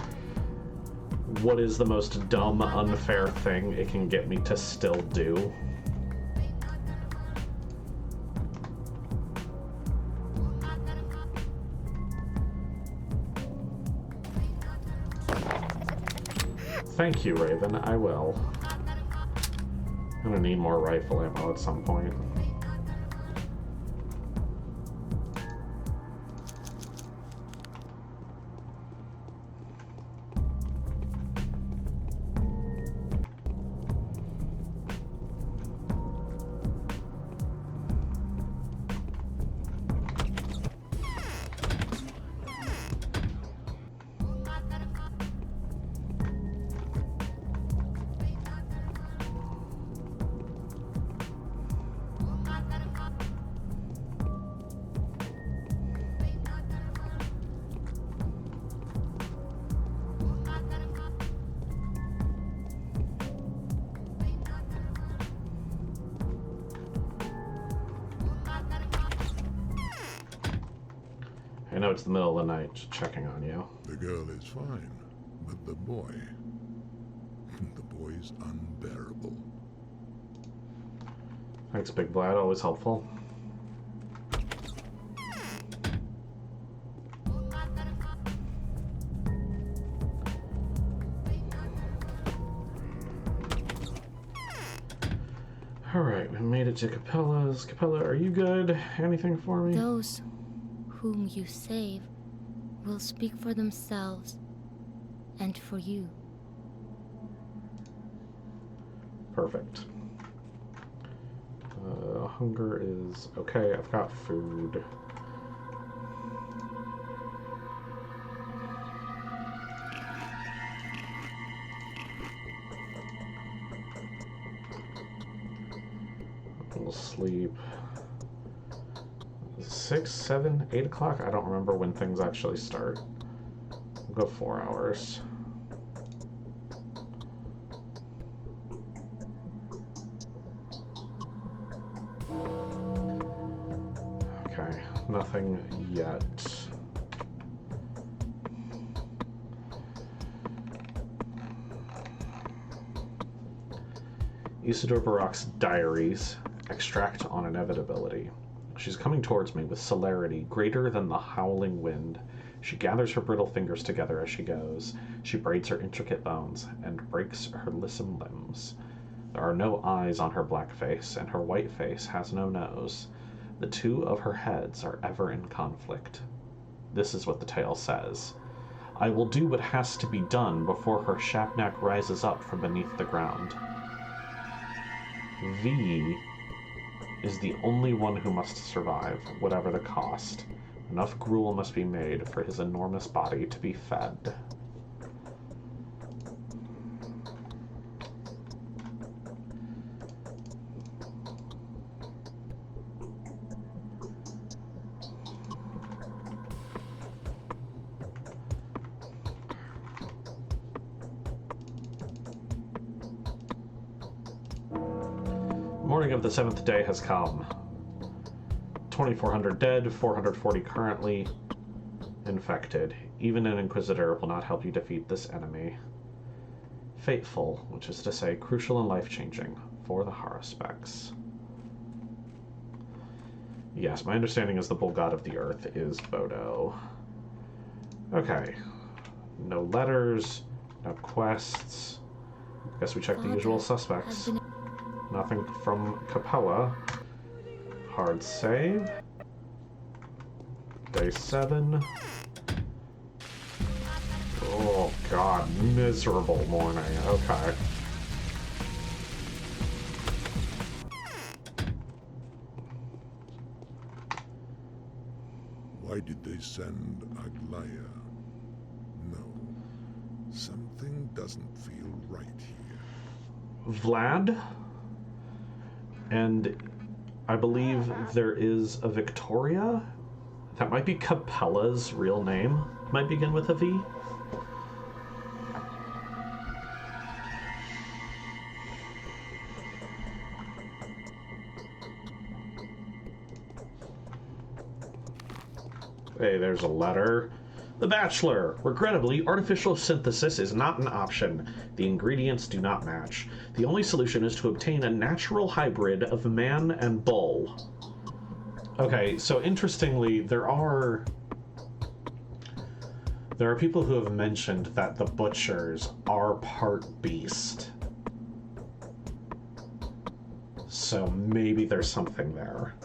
What is the most dumb, unfair thing it can get me to still do? Thank you, Raven. I will. I'm gonna need more rifle ammo at some point. I know it's the middle of the night, just checking on you. The girl is fine, but the boy... the boy's unbearable. Thanks, Big Vlad. Always helpful. Alright, we made it to Capella's. Capella, are you good? Anything for me? Those whom you save will speak for themselves and for you. Perfect. Hunger is okay. I've got food. We'll sleep 6, 7, 8 o'clock. I don't remember when things actually start. We'll go 4 hours. Okay, nothing yet. Isidore Barak's diaries. Extract on inevitability. She's coming towards me with celerity greater than the howling wind. She gathers her brittle fingers together as she goes. She braids her intricate bones and breaks her lissom limbs. There are no eyes on her black face, and her white face has no nose. The two of her heads are ever in conflict. This is what the tale says. I will do what has to be done before her Shapnak rises up from beneath the ground. V is the only one who must survive, whatever the cost. Enough gruel must be made for his enormous body to be fed. Morning of the 7th day has come. 2,400 dead, 440 currently infected. Even an Inquisitor will not help you defeat this enemy. Fateful, which is to say crucial and life-changing for the Haruspecs. Yes, my understanding is the bull god of the earth is Bodo. Okay. No letters, no quests. Guess we check the usual suspects. Nothing from Capella. Hard save. Day 7. Oh god, miserable morning. Okay. Why did they send Aglaya? No. Something doesn't feel right here. Vlad? And I believe there is a Victoria? That might be Capella's real name. Might begin with a V. Hey, there's a letter. The Bachelor. Regrettably, artificial synthesis is not an option. The ingredients do not match. The only solution is to obtain a natural hybrid of man and bull. Okay, so interestingly, there are people who have mentioned that the butchers are part beast. So maybe there's something there.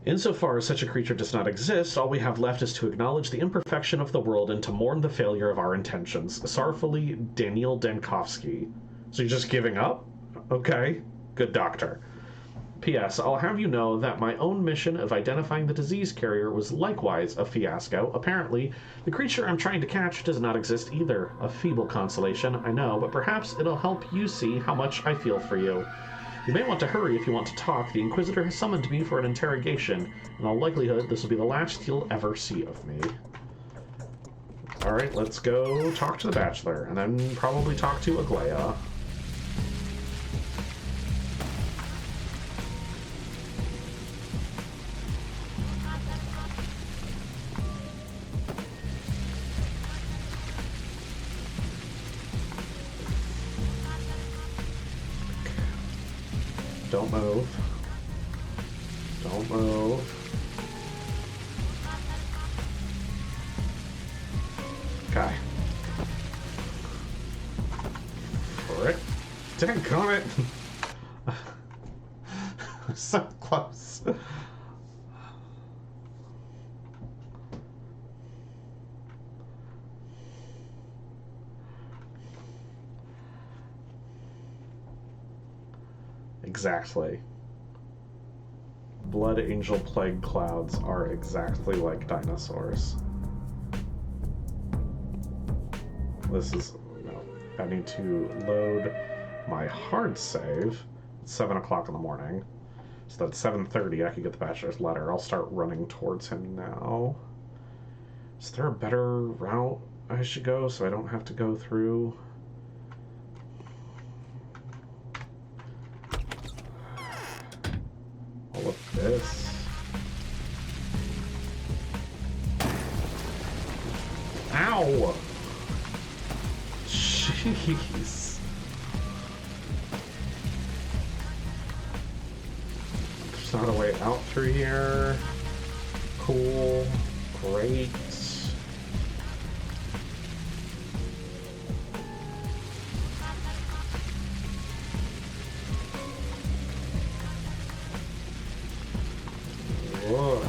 Insofar as such a creature does not exist, all we have left is to acknowledge the imperfection of the world and to mourn the failure of our intentions. Sorrowfully, Daniel Dankovsky. So you're just giving up? Okay. Good doctor. P.S. I'll have you know that my own mission of identifying the disease carrier was likewise a fiasco. Apparently, the creature I'm trying to catch does not exist either. A feeble consolation, I know, but perhaps it'll help you see how much I feel for you. You may want to hurry if you want to talk. The Inquisitor has summoned me for an interrogation. In all likelihood, this will be the last you'll ever see of me. Alright, let's go talk to the Bachelor, and then probably talk to Aglaya. Don't move. Don't move. Okay. Frick. Daggone it! So close. Exactly. Blood Angel Plague Clouds are exactly like dinosaurs. This is... no. I need to load my hard save at 7 o'clock in the morning. So that's 7:30 I can get the Bachelor's letter. I'll start running towards him now. Is there a better route I should go so I don't have to go through... all of this? Ow! Jeez. There's not a way out through here. Cool. Great. Whoa.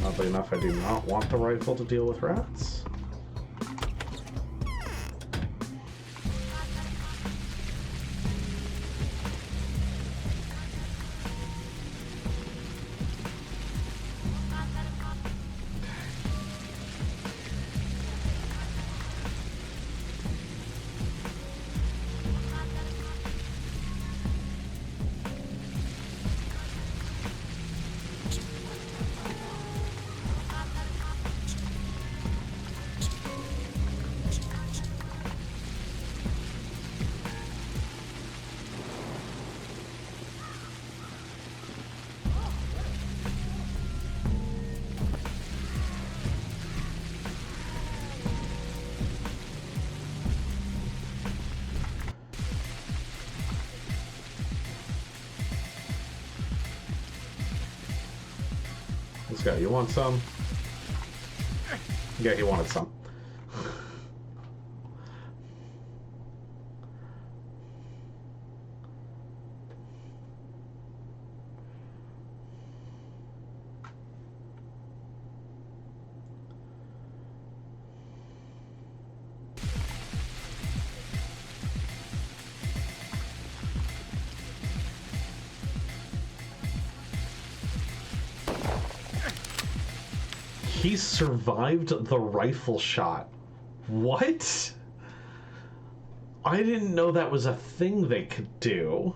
Oddly enough, I do not want the rifle to deal with rats. This guy, you want some? Yeah, he wanted some. He survived the rifle shot. What? I didn't know that was a thing they could do.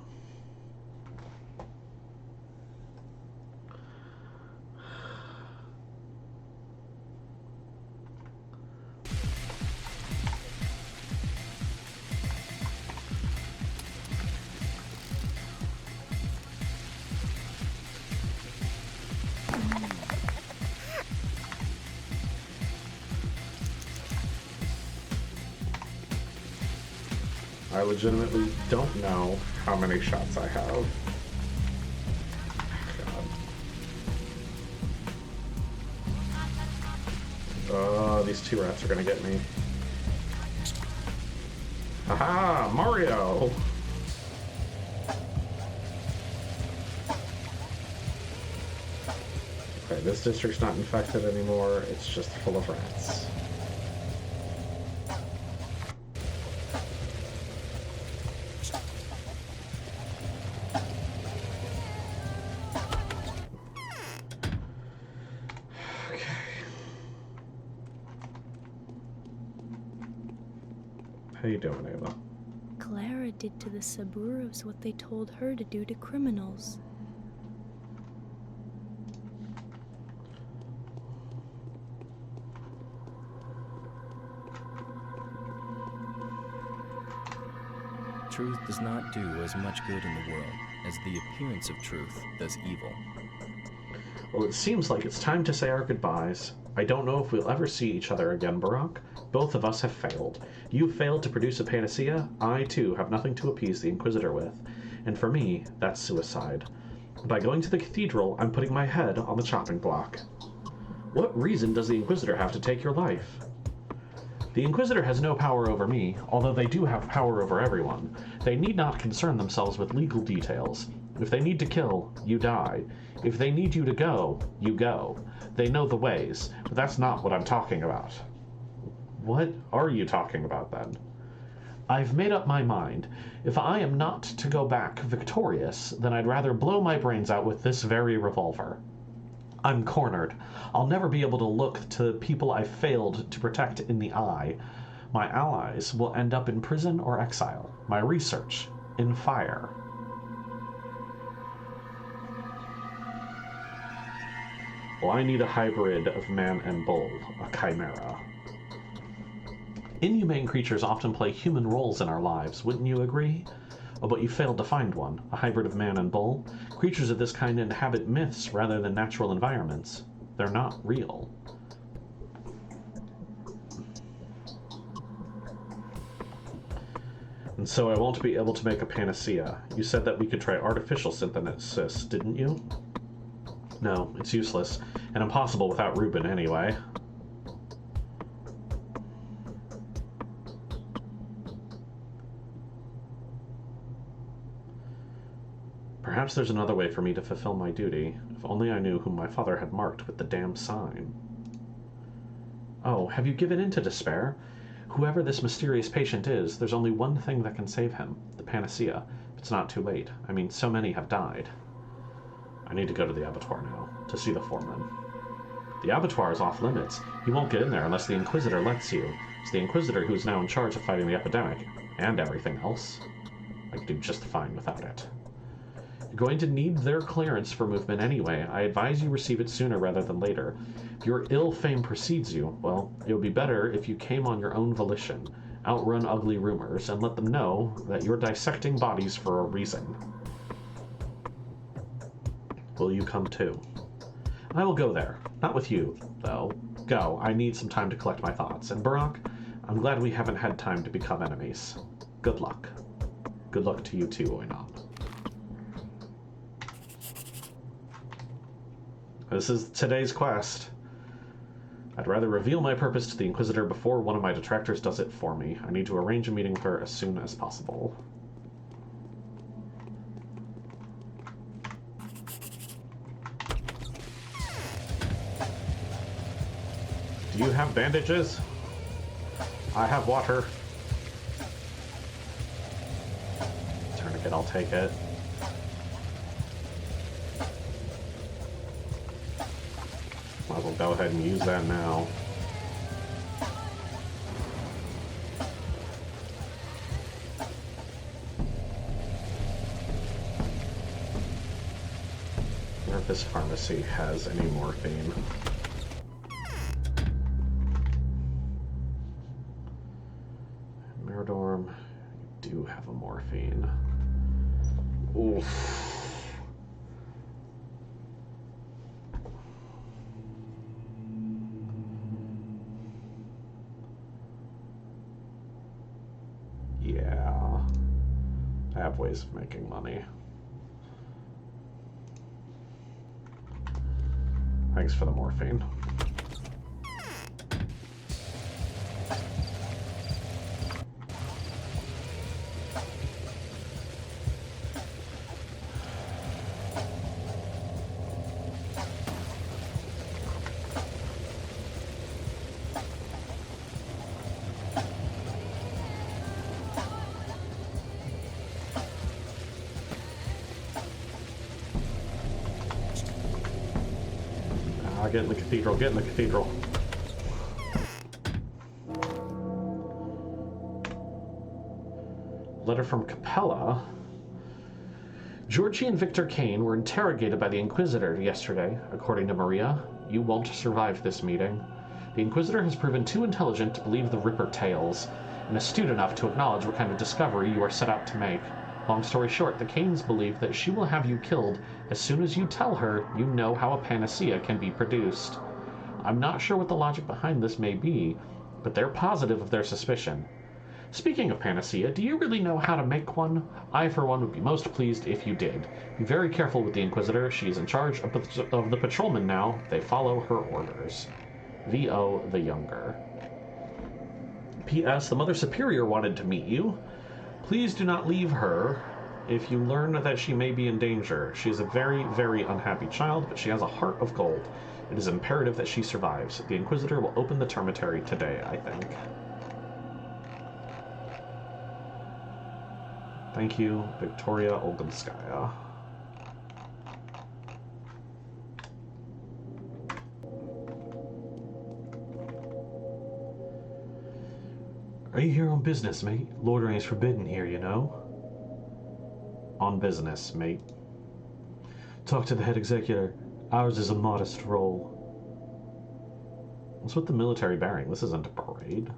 I legitimately don't know how many shots I have. God. These two rats are gonna get me. Aha! Mario! Okay, this district's not infected anymore, it's just full of rats. How you doing, Ava? Clara did to the Saburos what they told her to do to criminals. Truth does not do as much good in the world as the appearance of truth does evil. Well, it seems like it's time to say our goodbyes. I don't know if we'll ever see each other again, Barak. Both of us have failed. You failed to produce a panacea. I, too, have nothing to appease the Inquisitor with. And for me, that's suicide. By going to the cathedral, I'm putting my head on the chopping block. What reason does the Inquisitor have to take your life? The Inquisitor has no power over me, although they do have power over everyone. They need not concern themselves with legal details. If they need to kill, you die. If they need you to go, you go. They know the ways, but that's not what I'm talking about. What are you talking about, then? I've made up my mind. If I am not to go back victorious, then I'd rather blow my brains out with this very revolver. I'm cornered. I'll never be able to look to people I failed to protect in the eye. My allies will end up in prison or exile. My research in fire. Well, I need a hybrid of man and bull, a chimera. Inhumane creatures often play human roles in our lives, wouldn't you agree? Oh, but you failed to find one, a hybrid of man and bull. Creatures of this kind inhabit myths rather than natural environments. They're not real. And so I won't be able to make a panacea. You said that we could try artificial synthesis, didn't you? No, it's useless, and impossible without Reuben anyway. Perhaps there's another way for me to fulfill my duty. If only I knew whom my father had marked with the damn sign. Oh, have you given in to despair? Whoever this mysterious patient is, there's only one thing that can save him, the panacea. If it's not too late. I mean, so many have died. I need to go to the abattoir now, to see the foreman. The abattoir is off limits. You won't get in there unless the Inquisitor lets you. It's the Inquisitor who's now in charge of fighting the epidemic, and everything else. I could do just fine without it. You're going to need their clearance for movement anyway. I advise you receive it sooner rather than later. If your ill fame precedes you, well, it would be better if you came on your own volition, outrun ugly rumors, and let them know that you're dissecting bodies for a reason. Will you come too? I will go there. Not with you, though. Go. I need some time to collect my thoughts. And Barak, I'm glad we haven't had time to become enemies. Good luck. Good luck to you too, Oinam. This is today's quest. I'd rather reveal my purpose to the Inquisitor before one of my detractors does it for me. I need to arrange a meeting with her as soon as possible. Do you have bandages? I have water. Tourniquet, I'll take it. Might as well go ahead and use that now. I wonder if this pharmacy has any morphine. Miradorm, you do have a morphine. Oof. Yeah. I have ways of making money. Thanks for the morphine. Get in the cathedral, get in the cathedral. Letter from Capella. Georgie and Victor Kane were interrogated by the Inquisitor yesterday, according to Maria. You won't survive this meeting. The Inquisitor has proven too intelligent to believe the Ripper tales, and astute enough to acknowledge what kind of discovery you are set out to make. Long story short, the Kanes believe that she will have you killed as soon as you tell her you know how a panacea can be produced. I'm not sure what the logic behind this may be, but they're positive of their suspicion. Speaking of panacea, do you really know how to make one? I, for one, would be most pleased if you did. Be very careful with the Inquisitor. She is in charge of the patrolmen now. They follow her orders. V.O. the Younger. P.S. The Mother Superior wanted to meet you. Please do not leave her if you learn that she may be in danger. She is a very, very unhappy child, but she has a heart of gold. It is imperative that she survives. The Inquisitor will open the termitary today, I think. Thank you, Victoria Olganskaya. Are you here on business, mate? Loitering is forbidden here, you know. On business, mate. Talk to the head executor. Ours is a modest role. What's with the military bearing? This isn't a parade.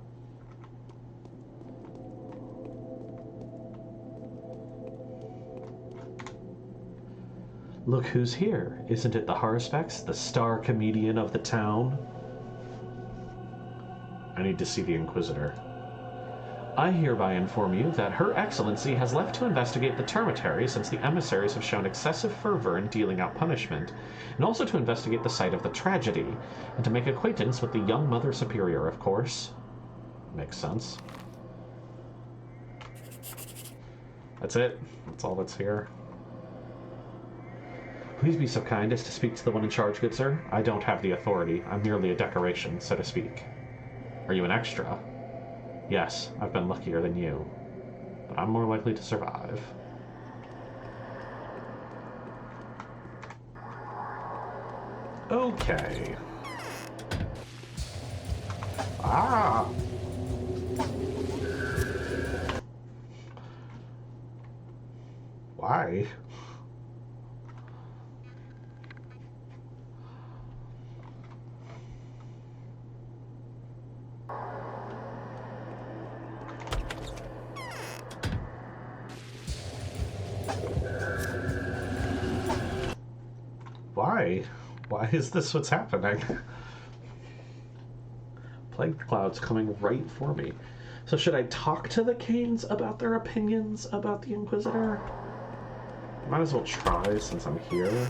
Look who's here. Isn't it the Harspex, the star comedian of the town? I need to see the Inquisitor. I hereby inform you that Her Excellency has left to investigate the termitary since the emissaries have shown excessive fervor in dealing out punishment, and also to investigate the site of the tragedy, and to make acquaintance with the young Mother Superior, of course. Makes sense. That's it. That's all that's here. Please be so kind as to speak to the one in charge, good sir. I don't have the authority. I'm merely a decoration, so to speak. Are you an extra? Yes, I've been luckier than you, but I'm more likely to survive. Okay. Ah! Why? Why? Why is this what's happening? Plague clouds coming right for me. So should I talk to the Canes about their opinions about the Inquisitor? Might as well try since I'm here.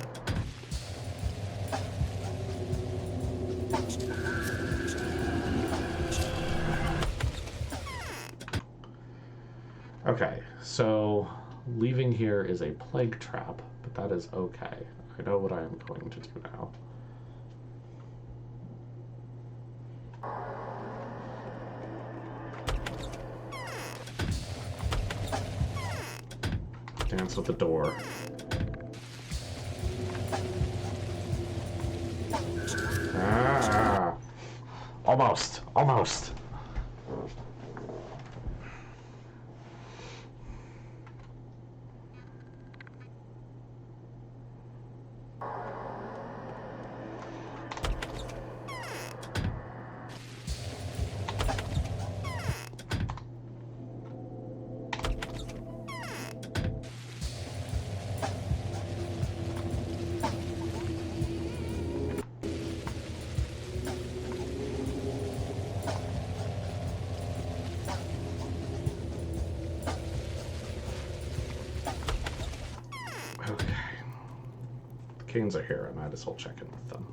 Okay, so leaving here is a plague trap, but that is okay. I know what I am going to do now. Dance with the door. Ah! Almost! Almost! Canes are here, I might as well check in with them.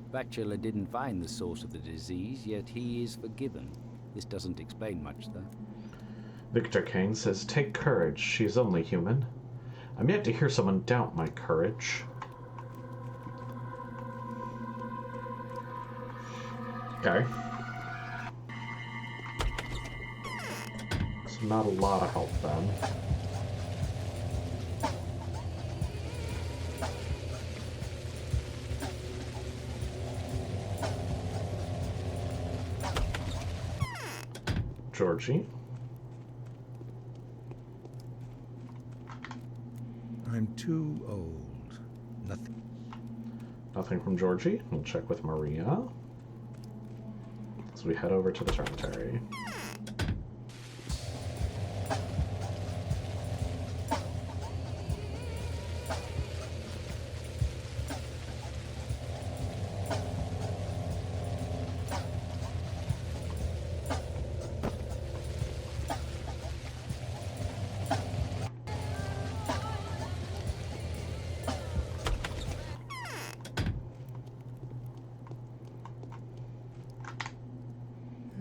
Bachelor didn't find the source of the disease, yet he is forgiven. This doesn't explain much, though. Victor Kane says, take courage, she's only human. I'm yet to hear someone doubt my courage. Okay. So not a lot of help then. Georgie. I'm too old. Nothing. Nothing from Georgie. We'll check with Maria. As we head over to the cemetery.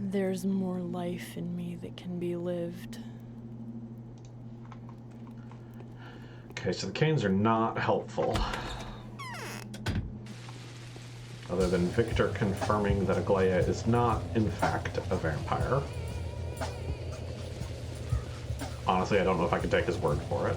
There's more life in me that can be lived. Okay, so the Canes are not helpful. Other than Victor confirming that Aglaia is not, in fact, a vampire. Honestly, I don't know if I can take his word for it.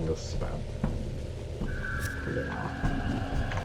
This is bad. Yeah.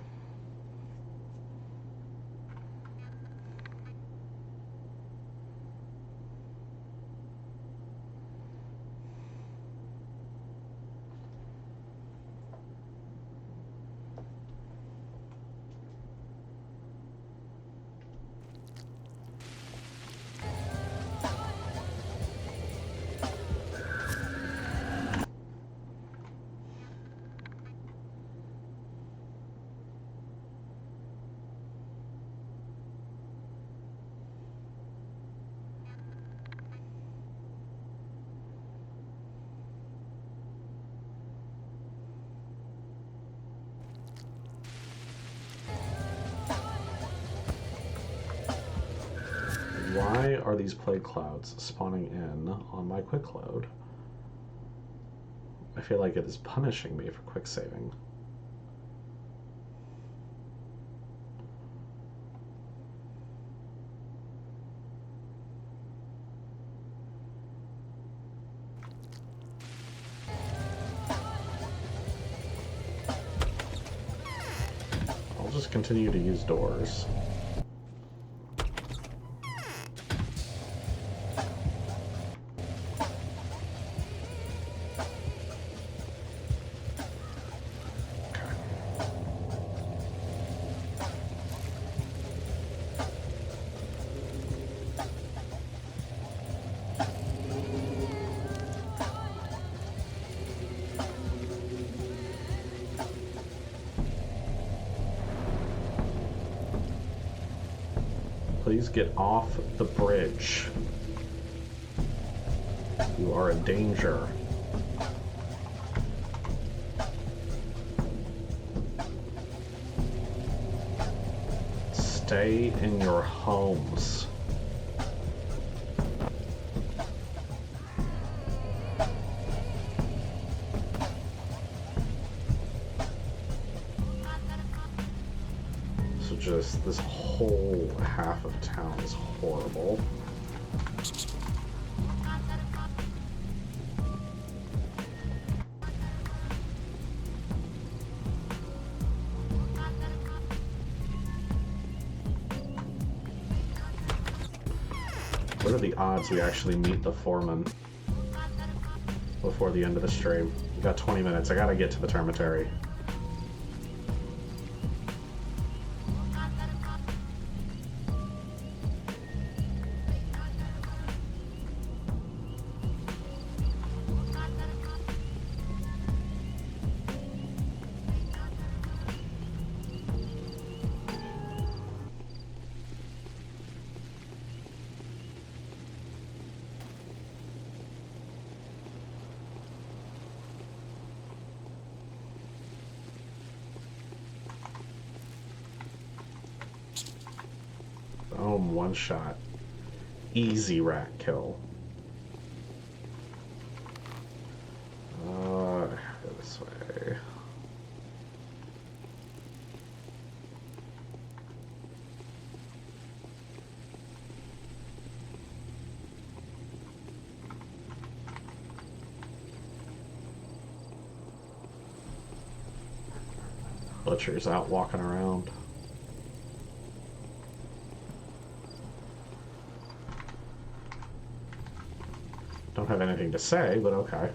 Why are these plague clouds spawning in on my quick load? I feel like it is punishing me for quick saving. I'll just continue to use doors. Please get off the bridge. You are in danger. Stay in your homes. So just this whole half of town is horrible. What are the odds we actually meet the foreman before the end of the stream? We got 20 minutes. I gotta get to the termitary. Boom, one shot. Easy rat kill. Go this way. Butcher's out walking around. Don't have anything to say, but okay.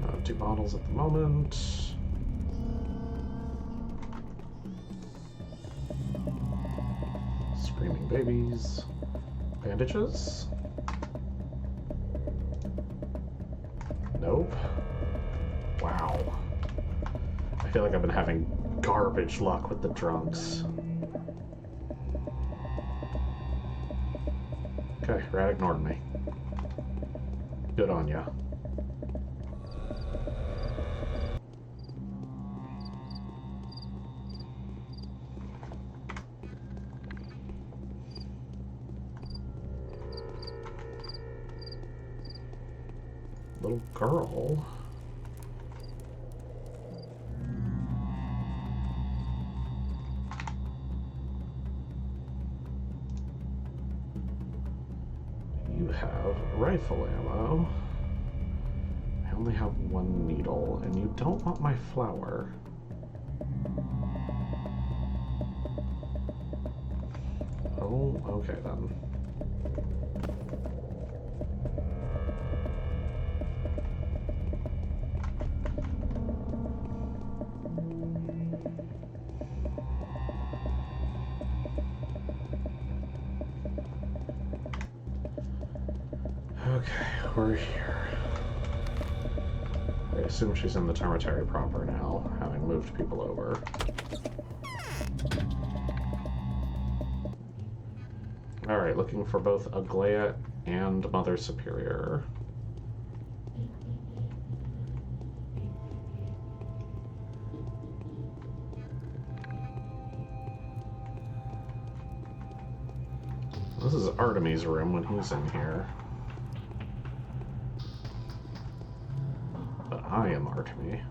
Empty bottles at the moment. Screaming babies. Bandages? Nope. Wow. I feel like I've been having garbage luck with the drunks. Okay, Rat ignored me. Good on ya. Little girl. You have rifle ammo. I only have one needle, and you don't want my flower. Oh, okay then. Okay, we're here. I assume she's in the cemetery proper now, having moved people over. Alright, looking for both Aglaia and Mother Superior. This is Artemis' room when he's in here. But I am Artemis.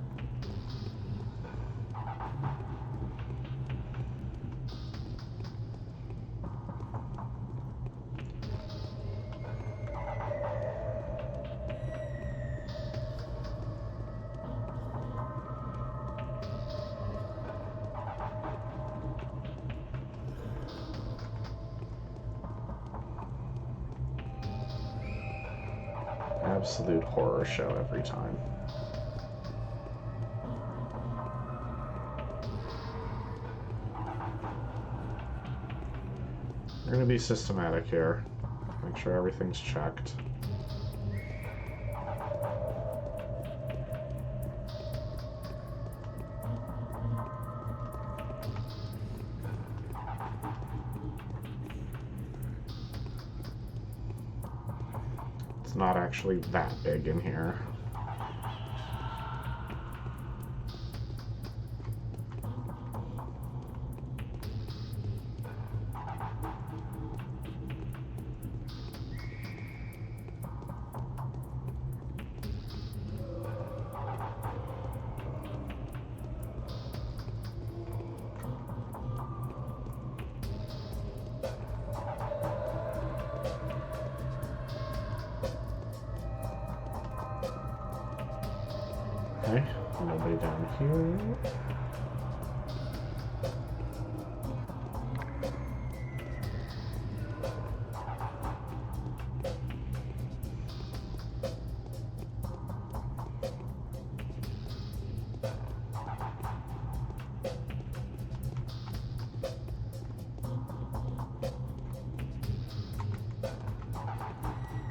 Absolute horror show every time. We're gonna be systematic here. Make sure everything's checked. It's not actually that big in here. Okay, nobody down here.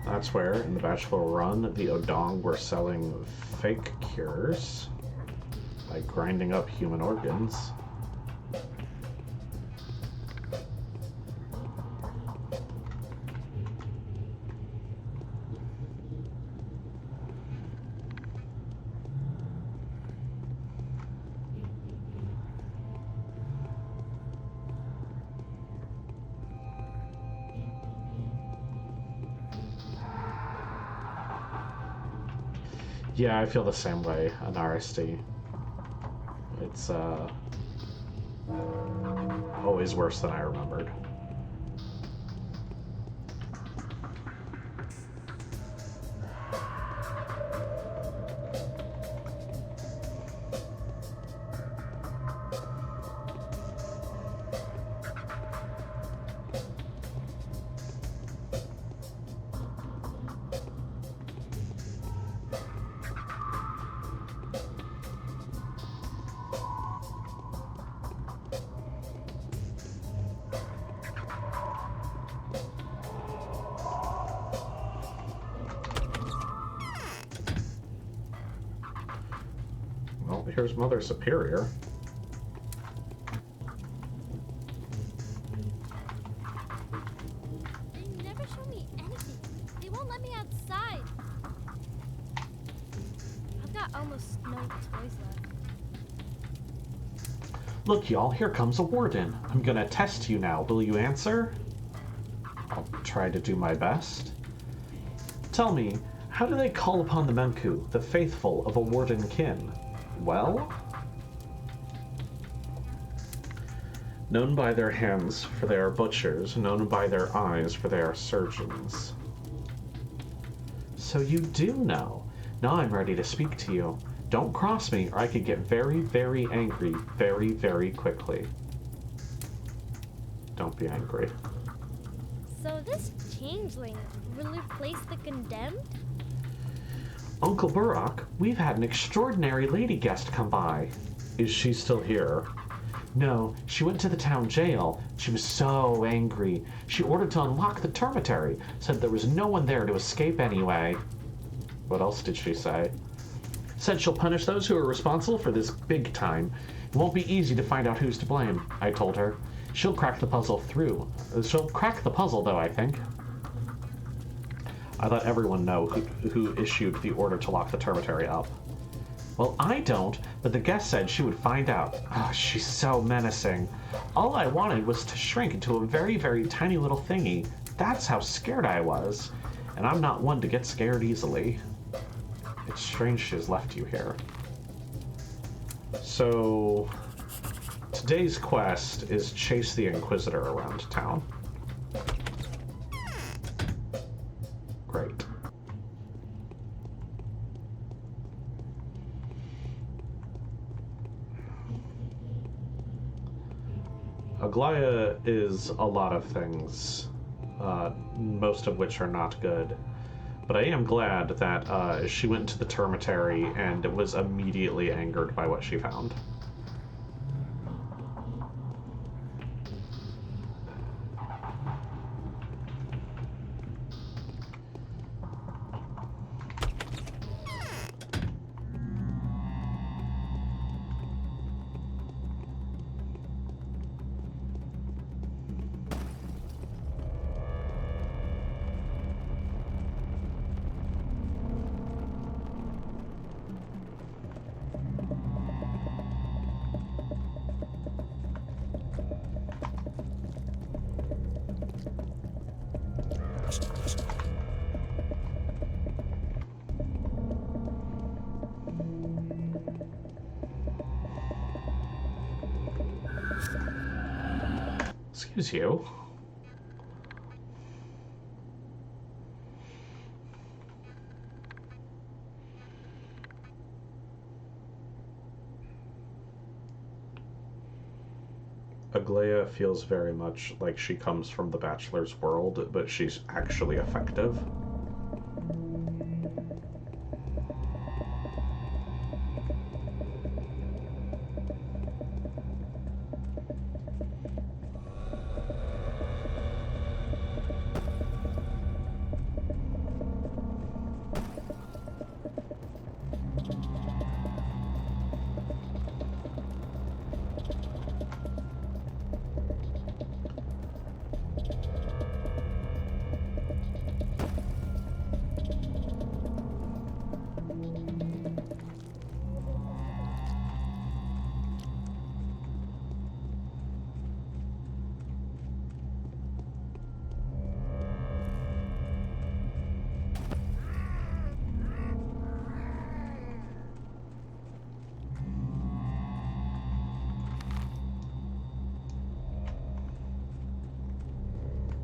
That's where, in the Bachelor Run, the Odong were selling fake cures by grinding up human organs. Yeah, I feel the same way on RSD. It's always worse than I remembered. here's Mother Superior. They never show me anything. They won't let me outside. I've got almost no toys left. Look, y'all, here comes a warden. I'm gonna test you now. Will you answer? I'll try to do my best. Tell me, how do they call upon the Menku, the faithful of a warden kin? Well? Known by their hands, for they are butchers. Known by their eyes, for they are surgeons. So you do know. Now I'm ready to speak to you. Don't cross me, or I could get very, very angry very, very quickly. Don't be angry. So this changeling will replace the condemned? Uncle Burrock, we've had an extraordinary lady guest come by. Is she still here? No, she went to the town jail. She was so angry. She ordered to unlock the termitary, said there was no one there to escape anyway. What else did she say? Said she'll punish those who are responsible for this big time. It won't be easy to find out who's to blame, I told her. She'll crack the puzzle She'll crack the puzzle, though, I think. I let everyone know who issued the order to lock the termitary up. Well, I don't, but the guest said she would find out. Oh, she's so menacing. All I wanted was to shrink into a very, very tiny little thingy. That's how scared I was. And I'm not one to get scared easily. It's strange she has left you here. So, today's quest is chase the Inquisitor around town. Great. Aglaya is a lot of things, most of which are not good. But I am glad that she went into the termitary and was immediately angered by what she found. Excuse you. Aglaya feels very much like she comes from the Bachelor's world, but she's actually effective.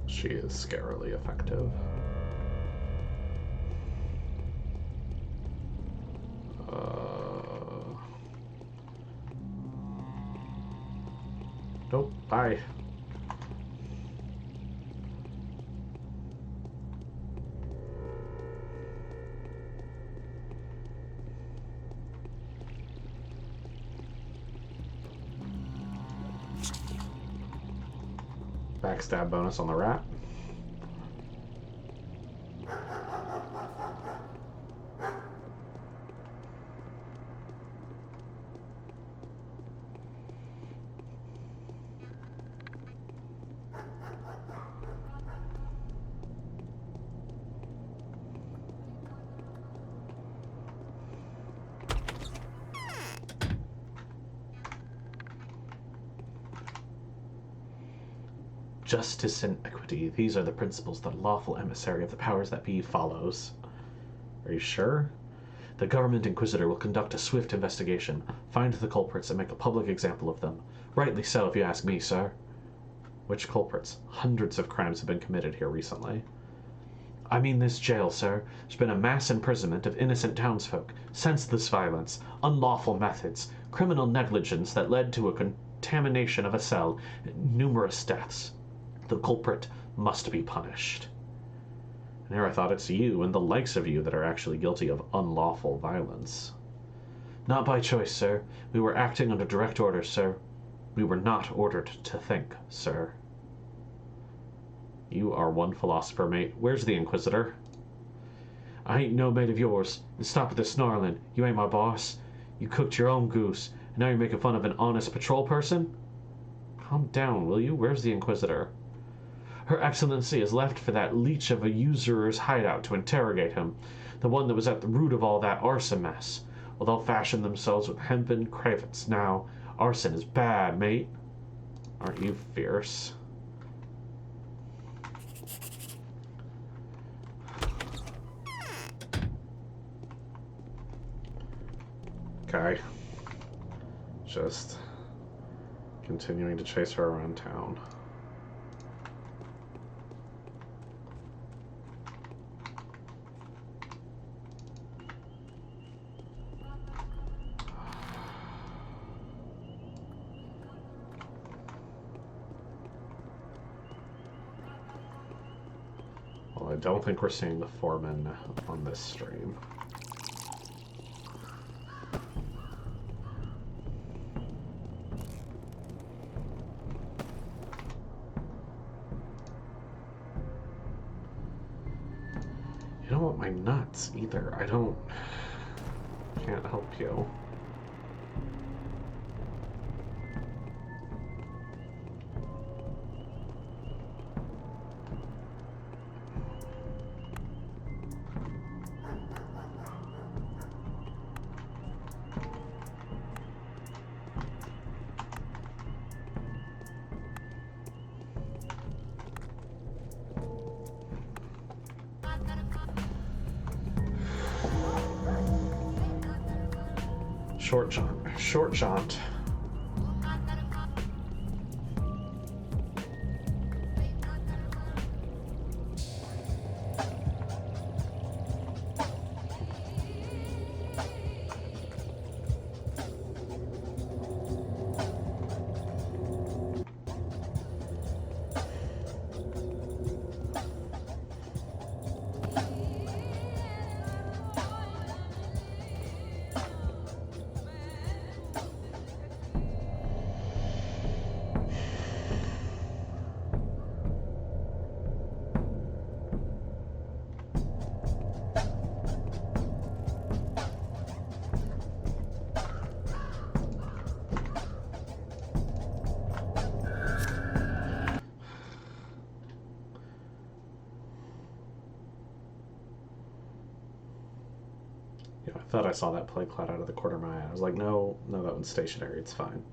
She is scarily effective. Nope, bye. Backstab bonus on the rat. Justice and equity, these are the principles that a lawful emissary of the powers that be follows. Are you sure? The government inquisitor will conduct a swift investigation, find the culprits, and make a public example of them. Rightly so, if you ask me, sir. Which culprits? Hundreds of crimes have been committed here recently. I mean this jail, sir. There's been a mass imprisonment of innocent townsfolk, senseless violence, unlawful methods, criminal negligence that led to a contamination of a cell, and numerous deaths. The culprit must be punished. And here I thought it's you and the likes of you that are actually guilty of unlawful violence. Not by choice, sir. We were acting under direct orders, sir. We were not ordered to think, sir. You are one philosopher, mate. Where's the Inquisitor? I ain't no mate of yours. And stop with the snarling. You ain't my boss. You cooked your own goose, and now you're making fun of an honest patrol person? Calm down, will you? Where's the Inquisitor? Her Excellency has left for that leech of a usurer's hideout to interrogate him, the one that was at the root of all that arson mess. Well, they'll fashion themselves with hempen cravats now. Arson is bad, mate. Aren't you fierce? Okay. Just continuing to chase her around town. Well, I don't think we're seeing the foreman on this stream. You don't want my nuts either. Can't help you. Short jaunt. I thought I saw that plague cloud out of the corner of my eye. I was like, no, that one's stationary. It's fine.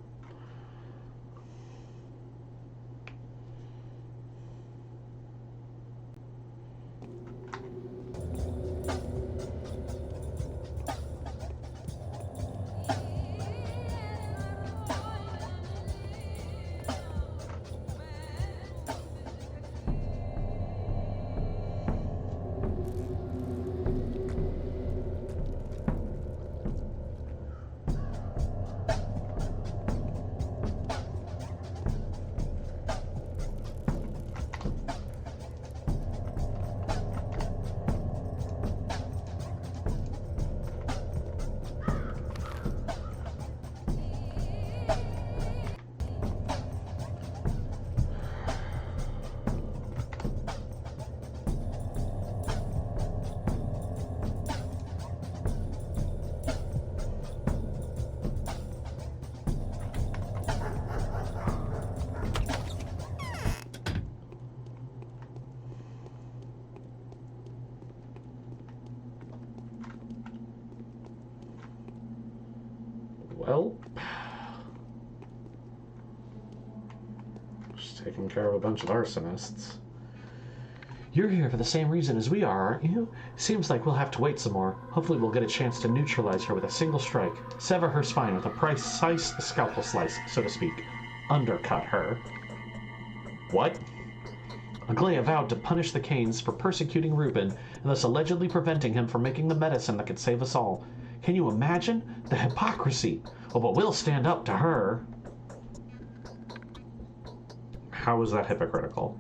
Well, just Taking care of a bunch of arsonists. You're here for the same reason as we are, aren't you? Seems like we'll have to wait some more. Hopefully we'll get a chance to neutralize her with a single strike. Sever her spine with a precise scalpel slice, so to speak. Undercut her. What? Aglaia vowed to punish the Canes for persecuting Reuben, and thus allegedly preventing him from making the medicine that could save us all. Can you imagine? The hypocrisy! Oh, but we'll stand up to her. How is that hypocritical?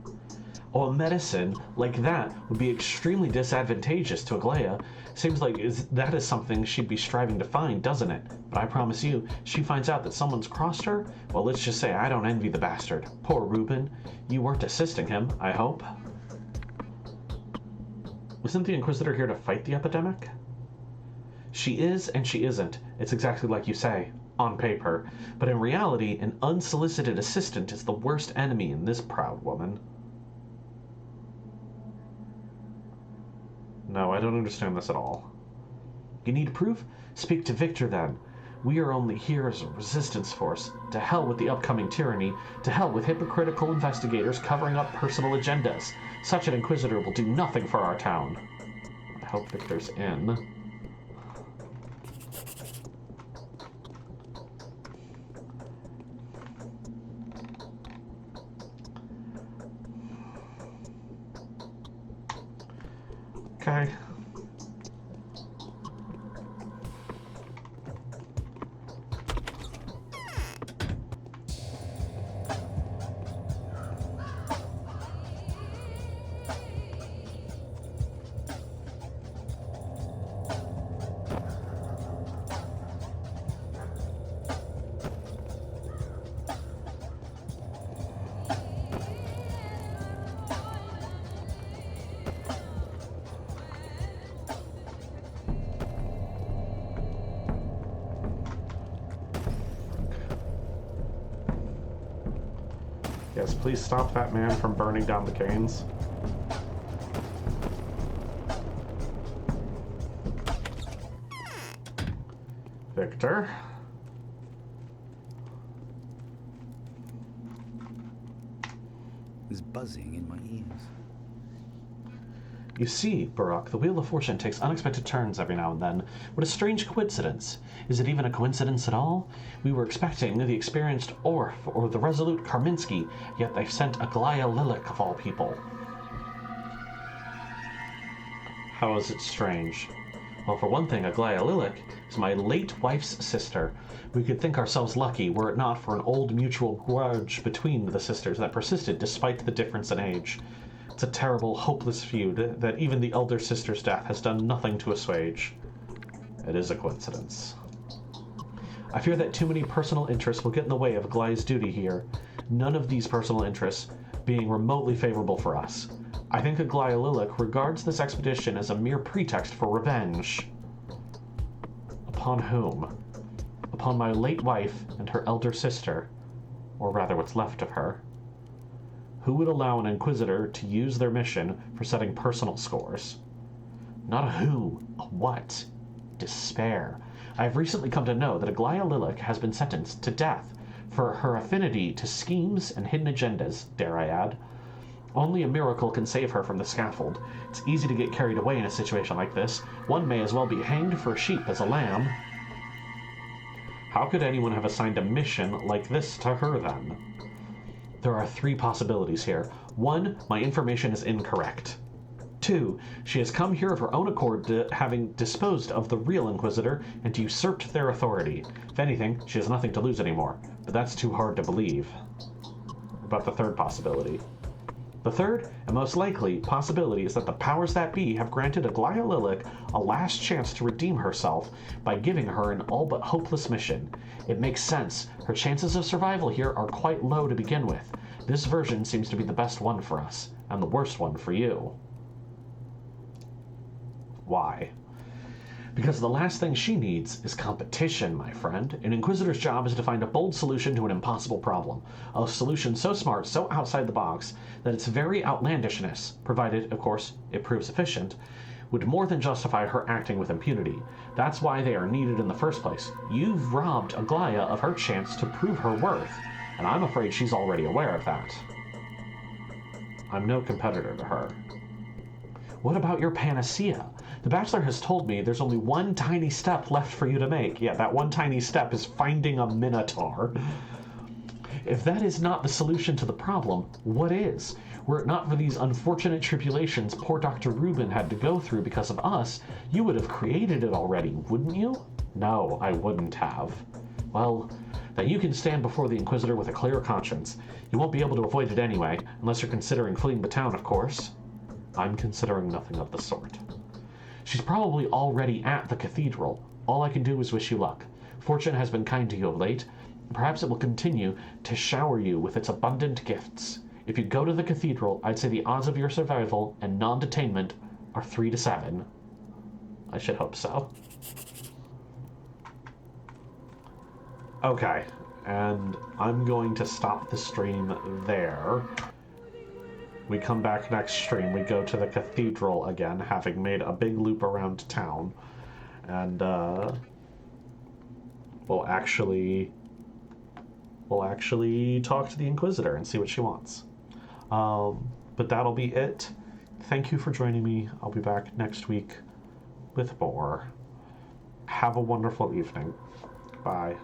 Oh, a medicine like that would be extremely disadvantageous to Aglaia. Seems like that is something she'd be striving to find, doesn't it? But I promise you, she finds out that someone's crossed her, well, let's just say I don't envy the bastard. Poor Reuben. You weren't assisting him, I hope. Wasn't the Inquisitor here to fight the epidemic? She is and she isn't. It's exactly like you say, on paper. But in reality, an unsolicited assistant is the worst enemy in this proud woman. No, I don't understand this at all. You need proof? Speak to Victor then. We are only here as a resistance force. To hell with the upcoming tyranny. To hell with hypocritical investigators covering up personal agendas. Such an Inquisitor will do nothing for our town. I hope Victor's in. Okay. Yes, please stop that man from burning down the canes. Victor? There's buzzing in my ears. You see, Barak, the Wheel of Fortune takes unexpected turns every now and then. What a strange coincidence. Is it even a coincidence at all? We were expecting the experienced Orf or the resolute Karminski, yet they've sent Aglaia Lilik of all people. How is it strange? Well, for one thing, Aglaia Lilik is my late wife's sister. We could think ourselves lucky were it not for an old mutual grudge between the sisters that persisted despite the difference in age. It's a terrible, hopeless feud that even the elder sister's death has done nothing to assuage. It is a coincidence. I fear that too many personal interests will get in the way of Aglaia's duty here, none of these personal interests being remotely favorable for us. I think Aglaia Lilik regards this expedition as a mere pretext for revenge. Upon whom? Upon my late wife and her elder sister, or rather what's left of her. Who would allow an Inquisitor to use their mission for setting personal scores? Not a who, a what? Despair. I have recently come to know that Aglaia Lilik has been sentenced to death for her affinity to schemes and hidden agendas, dare I add. Only a miracle can save her from the scaffold. It's easy to get carried away in a situation like this. One may as well be hanged for a sheep as a lamb. How could anyone have assigned a mission like this to her, then? There are three possibilities here. 1, my information is incorrect. 2, she has come here of her own accord, having disposed of the real Inquisitor and usurped their authority. If anything, she has nothing to lose anymore, but that's too hard to believe. About the third possibility. The third, and most likely, possibility is that the powers that be have granted Aglaia Lilik a last chance to redeem herself by giving her an all but hopeless mission. It makes sense. Her chances of survival here are quite low to begin with. This version seems to be the best one for us, and the worst one for you. Why? Because the last thing she needs is competition, my friend. An Inquisitor's job is to find a bold solution to an impossible problem. A solution so smart, so outside the box, that its very outlandishness, provided, of course, it proves efficient, would more than justify her acting with impunity. That's why they are needed in the first place. You've robbed Aglaia of her chance to prove her worth, and I'm afraid she's already aware of that. I'm no competitor to her. What about your panacea? The Bachelor has told me there's only one tiny step left for you to make. Yeah, that one tiny step is finding a Minotaur. If that is not the solution to the problem, what is? Were it not for these unfortunate tribulations poor Dr. Rubin had to go through because of us, you would have created it already, wouldn't you? No, I wouldn't have. Well, then you can stand before the Inquisitor with a clear conscience. You won't be able to avoid it anyway, unless you're considering fleeing the town, of course. I'm considering nothing of the sort. She's probably already at the cathedral. All I can do is wish you luck. Fortune has been kind to you of late. Perhaps it will continue to shower you with its abundant gifts. If you go to the cathedral, I'd say the odds of your survival and non-detainment are 3 to 7. I should hope so. Okay, and I'm going to stop the stream there. We come back next stream, we go to the cathedral again, having made a big loop around town, and we'll actually talk to the Inquisitor and see what she wants. But that'll be it. Thank you for joining me. I'll be back next week with more. Have a wonderful evening. Bye.